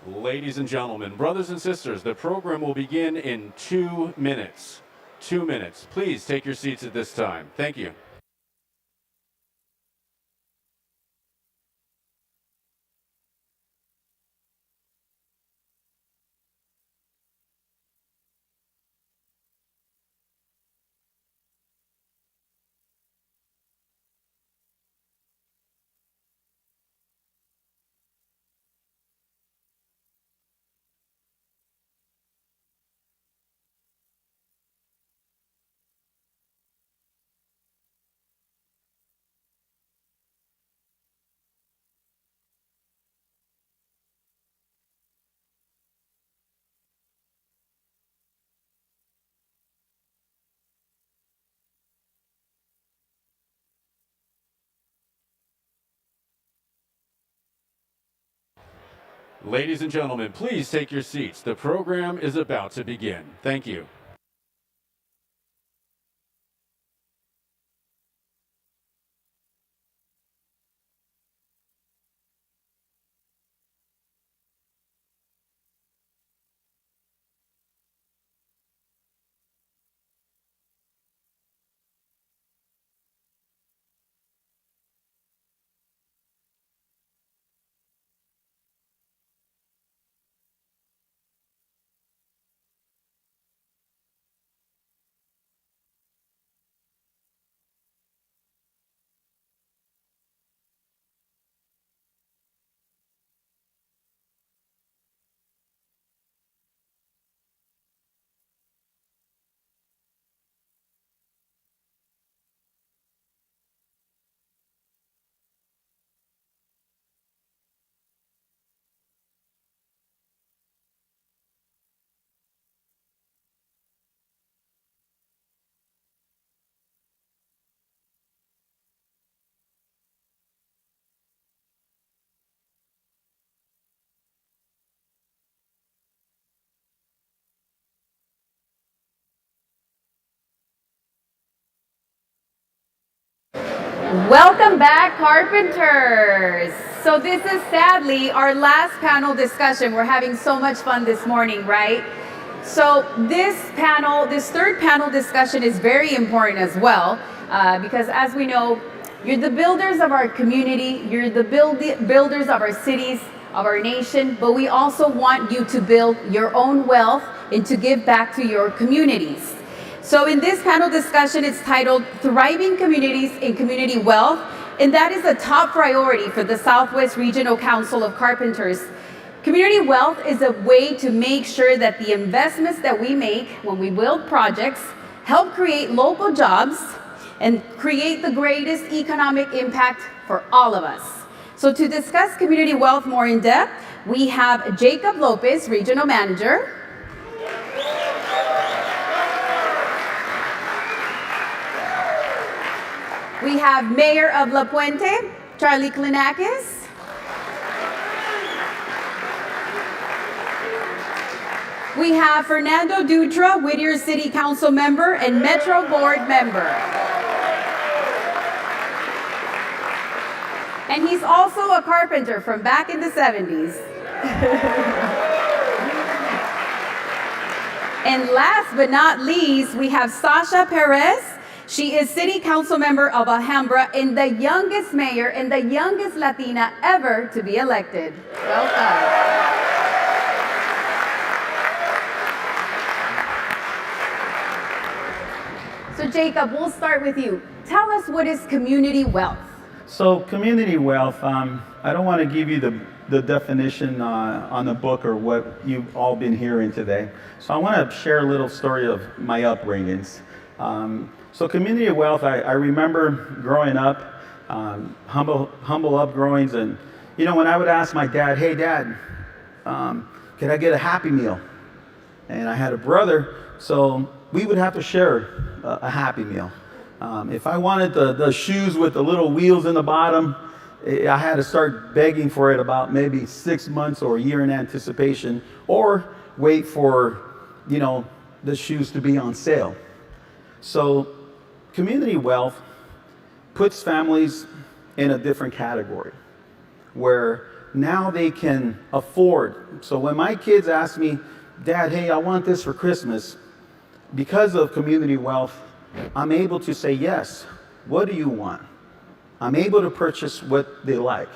Ladies and gentlemen, brothers and sisters, the program will begin in 2 minutes. 2 minutes. Please take your seats at this time. Thank you. Ladies and gentlemen, please take your seats. The program is about to begin. Thank you. Welcome back, Carpenters. So this is sadly our last panel discussion. We're having so much fun this morning, right? So this third panel discussion is very important as well, because as we know, you're the builders of our community, you're the builders of our cities, of our nation, but we also want you to build your own wealth and to give back to your communities. So in this panel discussion, it's titled Thriving Communities and Community Wealth, and that is a top priority for the Southwest Regional Council of Carpenters. Community wealth is a way to make sure that the investments that we make when we build projects help create local jobs and create the greatest economic impact for all of us. So to discuss community wealth more in depth, we have Jacob Lopez, Regional Manager. We have Mayor of La Puente, Charlie Klinakis. We have Fernando Dutra, Whittier City Council Member and Metro Board Member. And he's also a carpenter from back in the 70s. And last but not least, we have Sasha Perez. She is City Council Member of Alhambra and the youngest mayor and the youngest Latina ever to be elected. Welcome. So Jacob, we'll start with you. Tell us, what is community wealth? So community wealth, I don't want to give you the definition on the book or what you've all been hearing today. So I want to share a little story of my upbringings. So community wealth, I remember growing up, humble upgrowings, and when I would ask my dad, hey Dad, can I get a Happy Meal? And I had a brother, so we would have to share a Happy Meal. If I wanted the shoes with the little wheels in the bottom, I had to start begging for it about maybe 6 months or a year in anticipation, or wait for, the shoes to be on sale. So community wealth puts families in a different category where now they can afford. So when my kids ask me, Dad, hey, I want this for Christmas, because of community wealth, I'm able to say, yes, what do you want? I'm able to purchase what they like.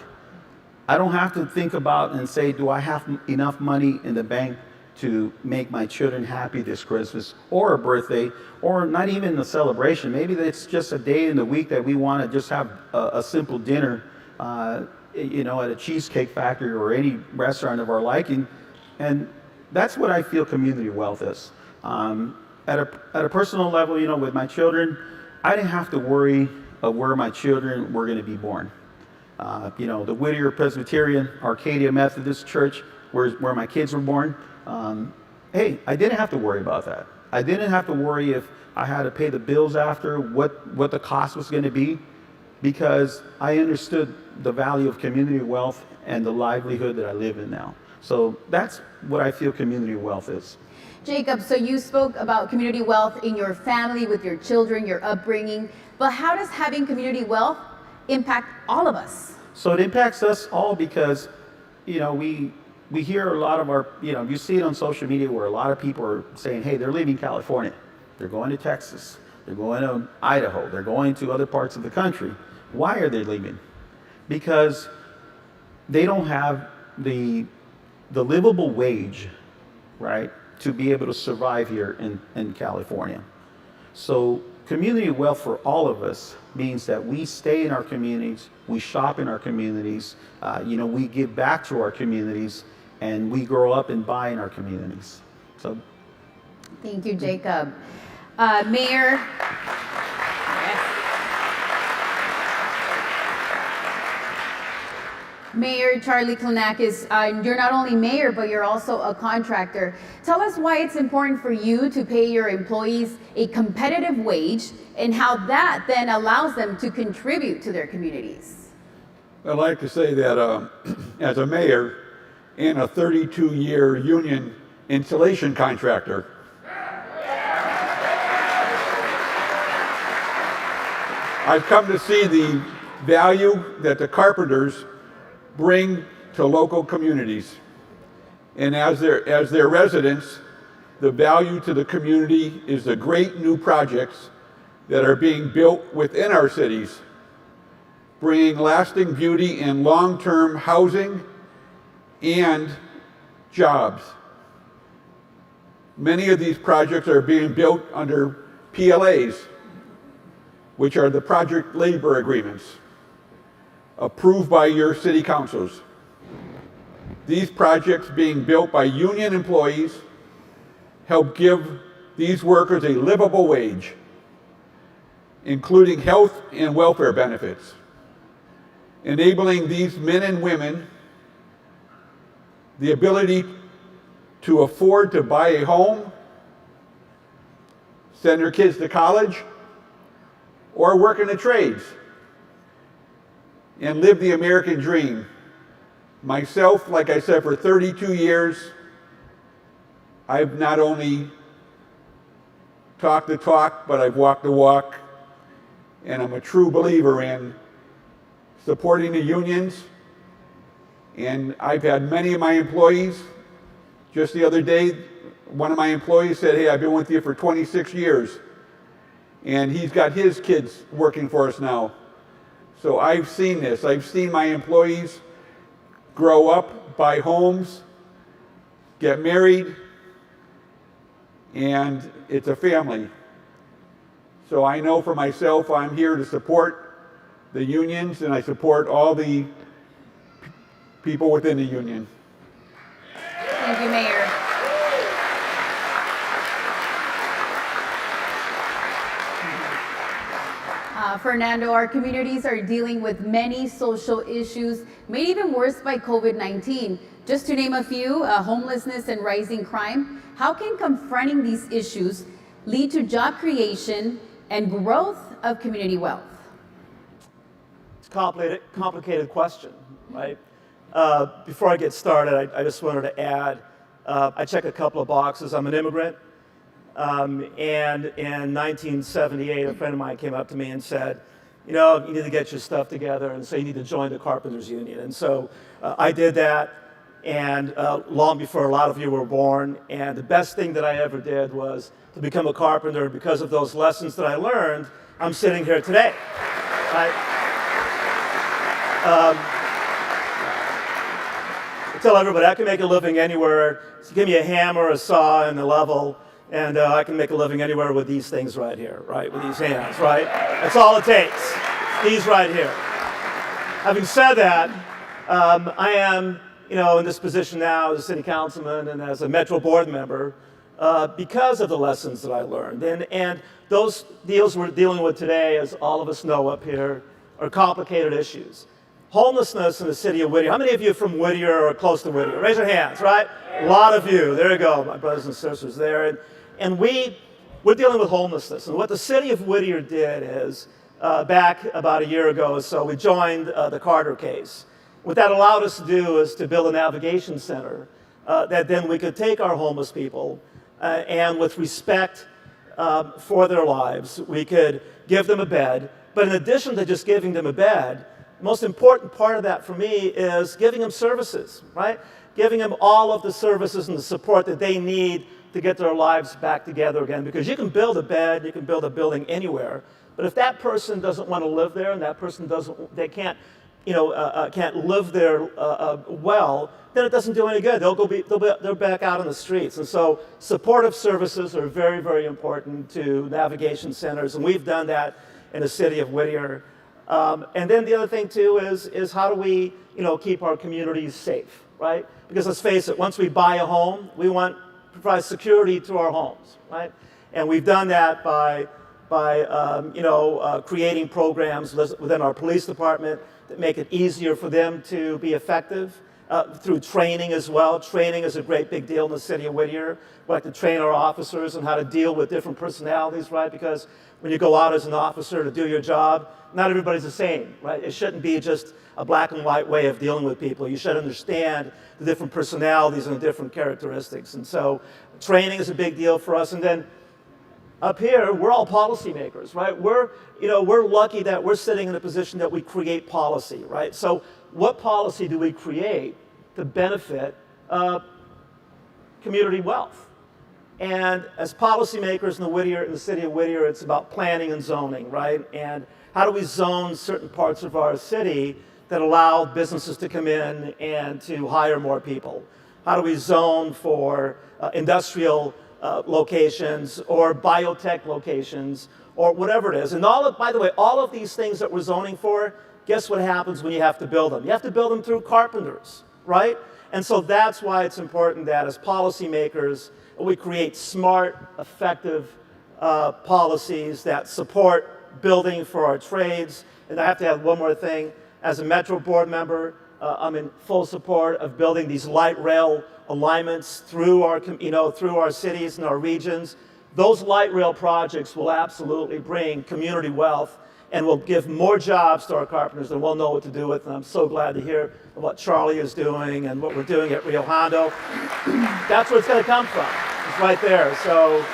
I don't have to think about and say, do I have enough money in the bank to make my children happy this Christmas or a birthday, or not even a celebration. Maybe it's just a day in the week that we want to just have a simple dinner, at a Cheesecake Factory or any restaurant of our liking. And that's what I feel community wealth is. At a personal level, with my children, I didn't have to worry of where my children were going to be born. The Whittier Presbyterian Arcadia Methodist Church, where my kids were born, hey, I didn't have to worry about that. I didn't have to worry if I had to pay the bills after, what the cost was going to be, because I understood the value of community wealth and the livelihood that I live in now. So that's what I feel community wealth is. Jacob, so you spoke about community wealth in your family, with your children, your upbringing, but how does having community wealth impact all of us? So it impacts us all because, we hear a lot of our, you see it on social media where a lot of people are saying, hey, they're leaving California. They're going to Texas. They're going to Idaho. They're going to other parts of the country. Why are they leaving? Because they don't have the livable wage, right, to be able to survive here in California. So community wealth for all of us means that we stay in our communities, we shop in our communities, we give back to our communities, and we grow up and buy in our communities. So, thank you, Jacob. Mayor. Mayor Charlie Klinakis, you're not only mayor, but you're also a contractor. Tell us why it's important for you to pay your employees a competitive wage and how that then allows them to contribute to their communities. I'd like to say that as a mayor and a 32-year union insulation contractor, I've come to see the value that the Carpenters bring to local communities. And as their residents, the value to the community is the great new projects that are being built within our cities, bringing lasting beauty and long-term housing and jobs. Many of these projects are being built under PLAs, which are the project labor agreements, approved by your city councils. These projects being built by union employees help give these workers a livable wage, including health and welfare benefits, enabling these men and women the ability to afford to buy a home, send their kids to college, or work in the trades and live the American dream. Myself, like I said, for 32 years, I've not only talked the talk, but I've walked the walk, and I'm a true believer in supporting the unions. And I've had many of my employees. Just the other day, one of my employees said, hey, I've been with you for 26 years. And he's got his kids working for us now. So I've seen this. I've seen my employees grow up, buy homes, get married, and it's a family. So I know for myself, I'm here to support the unions, and I support all the people within the union. Thank you, Mayor. Fernando, our communities are dealing with many social issues, made even worse by COVID-19. Just to name a few, homelessness and rising crime. How can confronting these issues lead to job creation and growth of community wealth? It's a complicated question, right? Before I get started, I just wanted to add, I check a couple of boxes. I'm an immigrant. And in 1978, a friend of mine came up to me and said, you need to get your stuff together, and so you need to join the Carpenters Union. And so I did that, and long before a lot of you were born. And the best thing that I ever did was to become a carpenter. Because of those lessons that I learned, I'm sitting here today. Right? I tell everybody I can make a living anywhere. So give me a hammer, a saw, and a level. And I can make a living anywhere with these things right here, right? With these hands, right? That's all it takes. These right here. Having said that, I am, in this position now as a city councilman and as a Metro board member because of the lessons that I learned. And those deals we're dealing with today, as all of us know up here, are complicated issues. Homelessness in the city of Whittier. How many of you are from Whittier or close to Whittier? Raise your hands, right? A lot of you. There you go, my brothers and sisters there. And we're dealing with homelessness. And what the city of Whittier did is, back about a year ago or so, we joined the Carter case. What that allowed us to do is to build a navigation center that then we could take our homeless people and with respect for their lives, we could give them a bed. But in addition to just giving them a bed, the most important part of that for me is giving them services, right? Giving them all of the services and the support that they need to get their lives back together again. Because you can build a bed, you can build a building anywhere, but if that person doesn't want to live there and that person can't live there well, then it doesn't do any good. They're back out on the streets. And so supportive services are very, very important to navigation centers, and we've done that in the city of Whittier. And then the other thing too is how do we keep our communities safe, right? Because let's face it, once we buy a home, we want to provide security to our homes, right? And we've done that by creating programs within our police department that make it easier for them to be effective. Through training as well. Training is a great big deal in the city of Whittier. We like to train our officers on how to deal with different personalities, right? Because when you go out as an officer to do your job, not everybody's the same, right? It shouldn't be just a black and white way of dealing with people. You should understand the different personalities and the different characteristics. And so training is a big deal for us. And then up here, we're all policymakers, right? We're lucky that we're sitting in a position that we create policy, right? So what policy do we create to benefit community wealth? And as policymakers in the city of Whittier, it's about planning and zoning, right? And how do we zone certain parts of our city that allow businesses to come in and to hire more people? How do we zone for industrial locations or biotech locations or whatever it is? And by the way, all of these things that we're zoning for, guess what happens when you have to build them? You have to build them through carpenters, right? And so that's why it's important that as policymakers, we create smart, effective policies that support building for our trades. And I have to add one more thing. As a Metro board member, I'm in full support of building these light rail alignments through our cities and our regions. Those light rail projects will absolutely bring community wealth and will give more jobs to our carpenters, and we'll know what to do with them. I'm so glad to hear what Charlie is doing and what we're doing at Rio Hondo. That's where it's going to come from. It's right there. So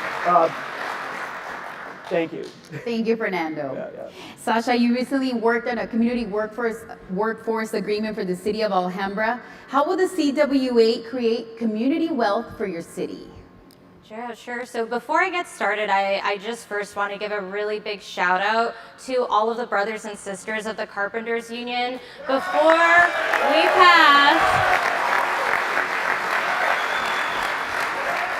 thank you. Thank you, Fernando. Yeah. Sasha, you recently worked on a community workforce agreement for the city of Alhambra. How will the CWA create community wealth for your city? Sure. So before I get started, I just first want to give a really big shout out to all of the brothers and sisters of the Carpenters Union.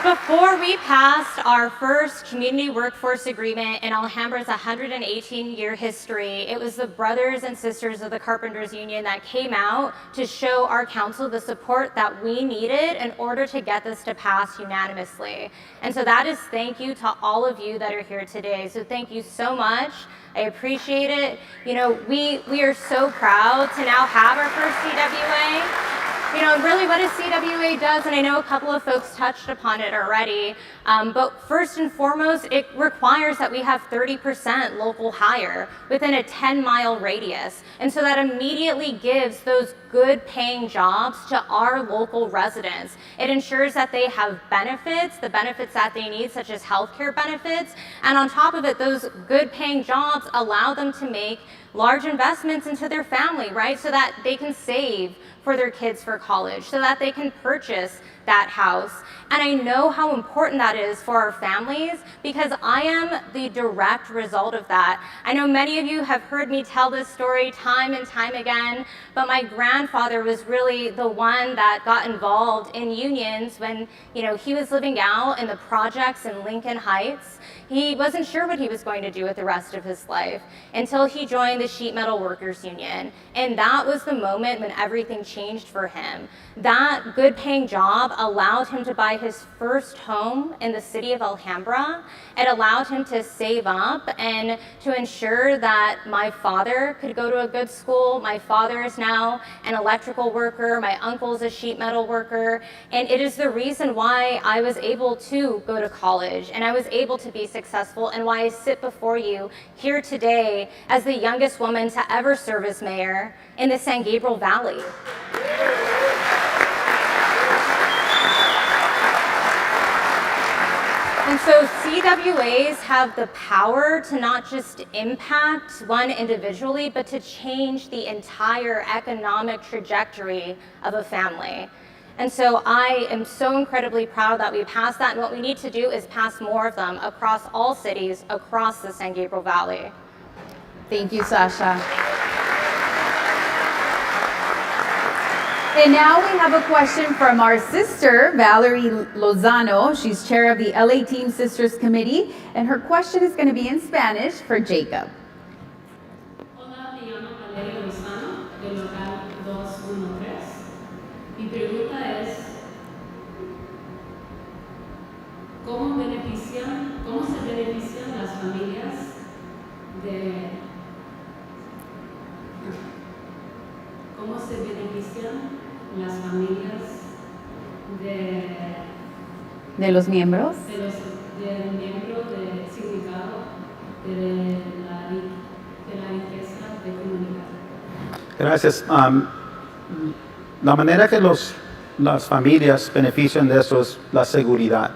Before we passed our first community workforce agreement in Alhambra's 118-year history, it was the brothers and sisters of the Carpenters Union that came out to show our council the support that we needed in order to get this to pass unanimously. And so that is thank you to all of you that are here today. So thank you so much. I appreciate it. We are so proud to now have our first CWA. Really what a CWA does, and I know a couple of folks touched upon it already, but first and foremost, it requires that we have 30% local hire within a 10-mile radius. And so that immediately gives those good paying jobs to our local residents. It ensures that they have benefits, the benefits that they need, such as healthcare benefits. And on top of it, those good paying jobs allow them to make large investments into their family, right? So that they can save for their kids for college, so that they can purchase that house. And I know how important that is for our families because I am the direct result of that. I know many of you have heard me tell this story time and time again, but my grandfather was really the one that got involved in unions when, he was living out in the projects in Lincoln Heights. He wasn't sure what he was going to do with the rest of his life until he joined the Sheet Metal Workers Union. And that was the moment when everything changed for him. That good paying job allowed him to buy his first home in the city of Alhambra. It allowed him to save up and to ensure that my father could go to a good school. My father is now an electrical worker. My uncle is a sheet metal worker. And it is the reason why I was able to go to college and I was able to be successful, and why I sit before you here today as the youngest woman to ever serve as mayor in the San Gabriel Valley. And so CWAs have the power to not just impact one individually, but to change the entire economic trajectory of a family. And so I am so incredibly proud that we passed that, and what we need to do is pass more of them across all cities across the San Gabriel Valley. Thank you, Sasha. And now we have a question from our sister, Valerie Lozano. She's chair of the LA Team Sisters Committee, and her question is going to be in Spanish for Jacob. Hola, me llamo Valeria Lozano, del local 213. Mi pregunta es, ¿cómo se benefician las familias de... ¿Cómo se benefician las familias de los miembros? Del miembro del sindicato de la riqueza de comunidad? Gracias. La manera que las familias benefician de eso es la seguridad.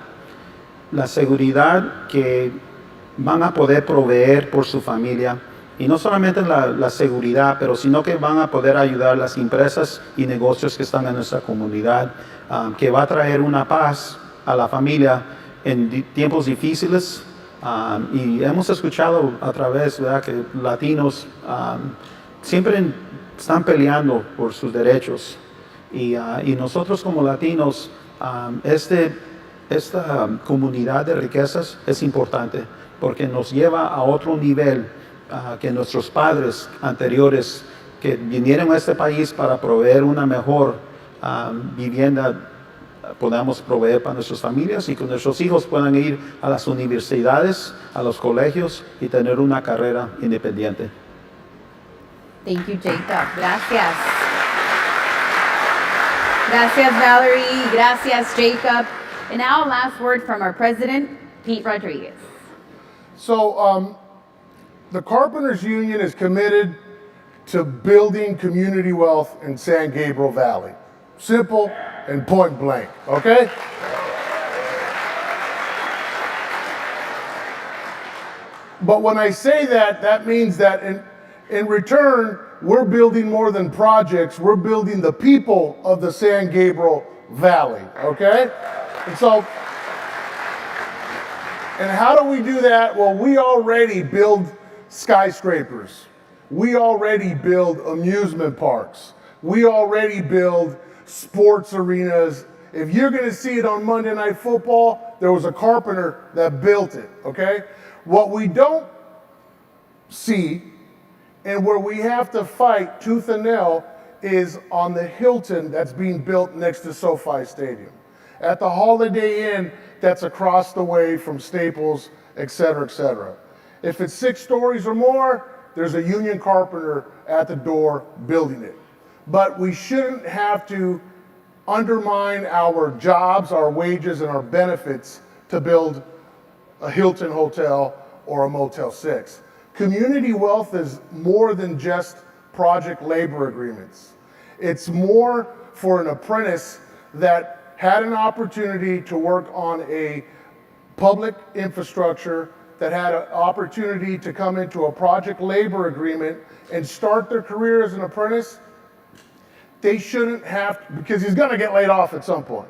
La seguridad que van a poder proveer por su familia. Y no solamente la seguridad, pero sino que van a poder ayudar las empresas y negocios que están en nuestra comunidad, que va a traer una paz a la familia en tiempos difíciles. Y hemos escuchado a través, ¿verdad?, que latinos siempre están peleando por sus derechos. Y nosotros como latinos, esta comunidad de riquezas es importante porque nos lleva a otro nivel que nuestros padres anteriores que vinieron a este país para proveer una mejor vivienda podamos proveer para nuestras familias y que nuestros hijos puedan ir a las universidades, a los colegios y tener una carrera independiente. Thank you, Jacob. Gracias. Gracias, Valerie. Gracias, Jacob. And now, last word from our president, Pete Rodriguez. So, the Carpenters Union is committed to building community wealth in San Gabriel Valley. Simple and point blank, okay? But when I say that, that means that in return, we're building more than projects, we're building the people of the San Gabriel Valley, okay? And how do we do that? Well, we already build skyscrapers. We already build amusement parks. We already build sports arenas. If you're gonna see it on Monday Night Football, there was a carpenter that built it, okay? What we don't see and where we have to fight tooth and nail is on the Hilton that's being built next to SoFi Stadium. At the Holiday Inn that's across the way from Staples, et cetera, et cetera. If it's 6 stories or more, there's a union carpenter at the door building it. But we shouldn't have to undermine our jobs, our wages, and our benefits to build a Hilton hotel or a Motel 6. Community wealth is more than just project labor agreements. It's more for an apprentice that had an opportunity to work on a public infrastructure, that had an opportunity to come into a project labor agreement and start their career as an apprentice. They shouldn't have, because he's gonna get laid off at some point.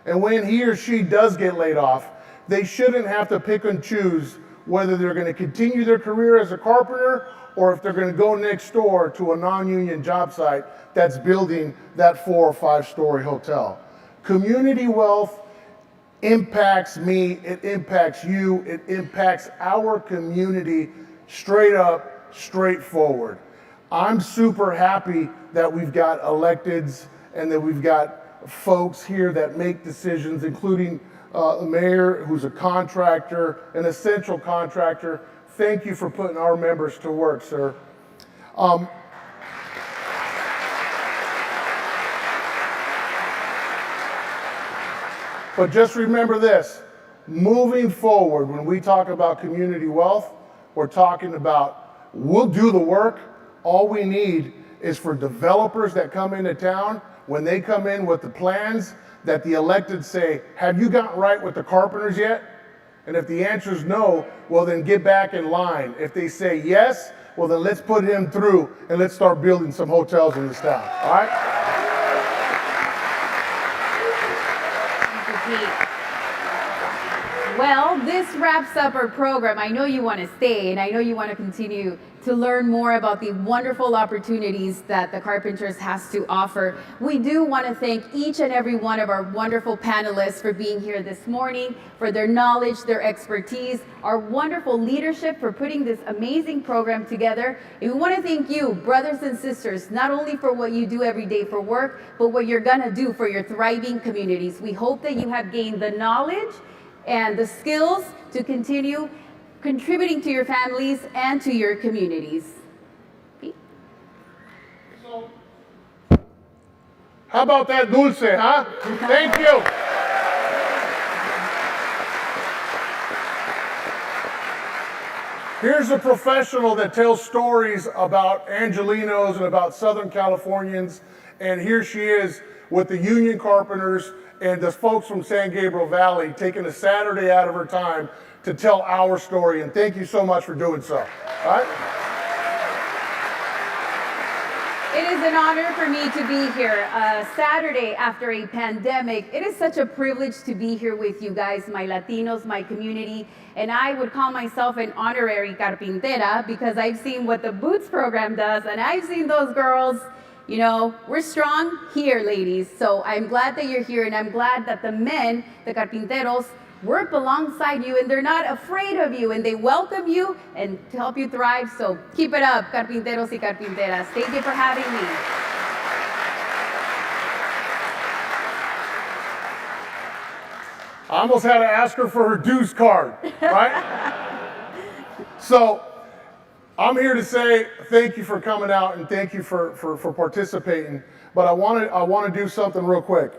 And when he or she does get laid off, they shouldn't have to pick and choose whether they're gonna continue their career as a carpenter or if they're gonna go next door to a non-union job site that's building that 4 or 5 story hotel. Community wealth impacts me, it impacts you, it impacts our community straight up, straightforward. I'm super happy that we've got electeds and that we've got folks here that make decisions, including the mayor, who's a contractor, an essential contractor. Thank you for putting our members to work, sir. But just remember this, moving forward, when we talk about community wealth, we're talking about we'll do the work. All we need is for developers that come into town, when they come in with the plans, that the elected say, have you gotten right with the Carpenters yet? And if the answer is no, well then get back in line. If they say yes, well then let's put him through and let's start building some hotels in this town, all right? Well, this wraps up our program. I know you want to stay, and I know you want to continue to learn more about the wonderful opportunities that the Carpenters has to offer. We do want to thank each and every one of our wonderful panelists for being here this morning, for their knowledge, their expertise, our wonderful leadership for putting this amazing program together. And we want to thank you, brothers and sisters, not only for what you do every day for work, but what you're going to do for your thriving communities. We hope that you have gained the knowledge and the skills to continue contributing to your families and to your communities. Pete? How about that Dulce, huh? Thank you. Here's a professional that tells stories about Angelenos and about Southern Californians, and here she is with the Union Carpenters and the folks from San Gabriel Valley taking a Saturday out of her time to tell our story, and thank you so much for doing so. All right? It is an honor for me to be here Saturday after a pandemic. It is such a privilege to be here with you guys, my Latinos, my community, and I would call myself an honorary carpintera because I've seen what the Boots program does, and I've seen those girls. You know, we're strong here, ladies. So I'm glad that you're here, and I'm glad that the men, the carpinteros, work alongside you, and they're not afraid of you, and they welcome you and to help you thrive. So keep it up, carpinteros y carpinteras. Thank you for having me. I almost had to ask her for her dues card, right? So I'm here to say thank you for coming out and thank you for participating. But I want to do something real quick.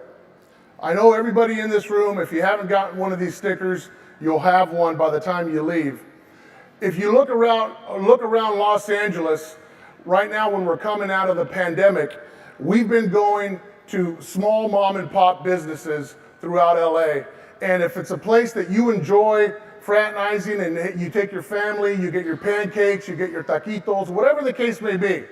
I know everybody in this room, if you haven't gotten one of these stickers, you'll have one by the time you leave. If you look around Los Angeles, right now when we're coming out of the pandemic, we've been going to small mom and pop businesses throughout LA. And if it's a place that you enjoy fraternizing and you take your family, you get your pancakes, you get your taquitos, whatever the case may be,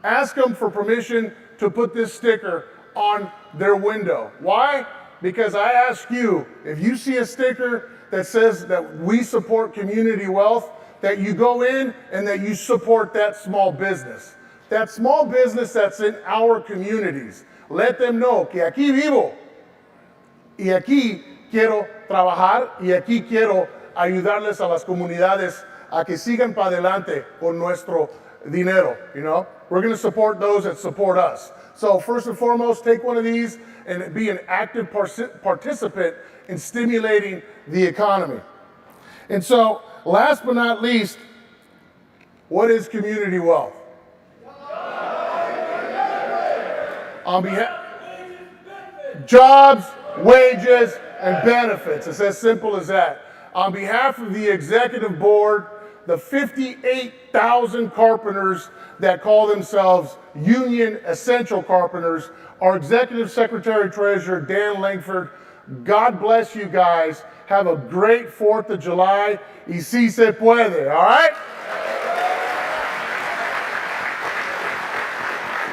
ask them for permission to put this sticker on their window. Why? Because I ask you, if you see a sticker that says that we support community wealth, that you go in and that you support that small business. That small business that's in our communities. Let them know que aquí vivo y aquí quiero trabajar y aquí quiero ayudarles a las comunidades a que sigan para adelante con nuestro dinero, you know? We're going to support those that support us. So first and foremost, take one of these and be an active participant in stimulating the economy. And so, last but not least, what is community wealth? On behalf, jobs, wages, and benefits. It's as simple as that. On behalf of the executive board, the 58,000 carpenters that call themselves Union Essential Carpenters, our Executive Secretary Treasurer, Dan Langford, God bless you guys. Have a great 4th of July. Y si se puede, all right?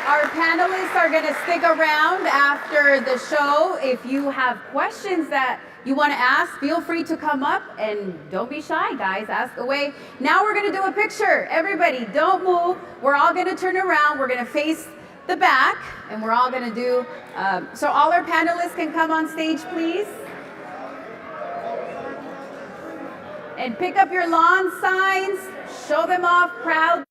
Our panelists are going to stick around after the show. If you have questions that you want to ask, feel free to come up and don't be shy, guys. Ask away. Now we're going to do a picture. Everybody, don't move. We're all going to turn around. We're going to face the back, and we're all going to do, so all our panelists can come on stage, please. And pick up your lawn signs. Show them off proud.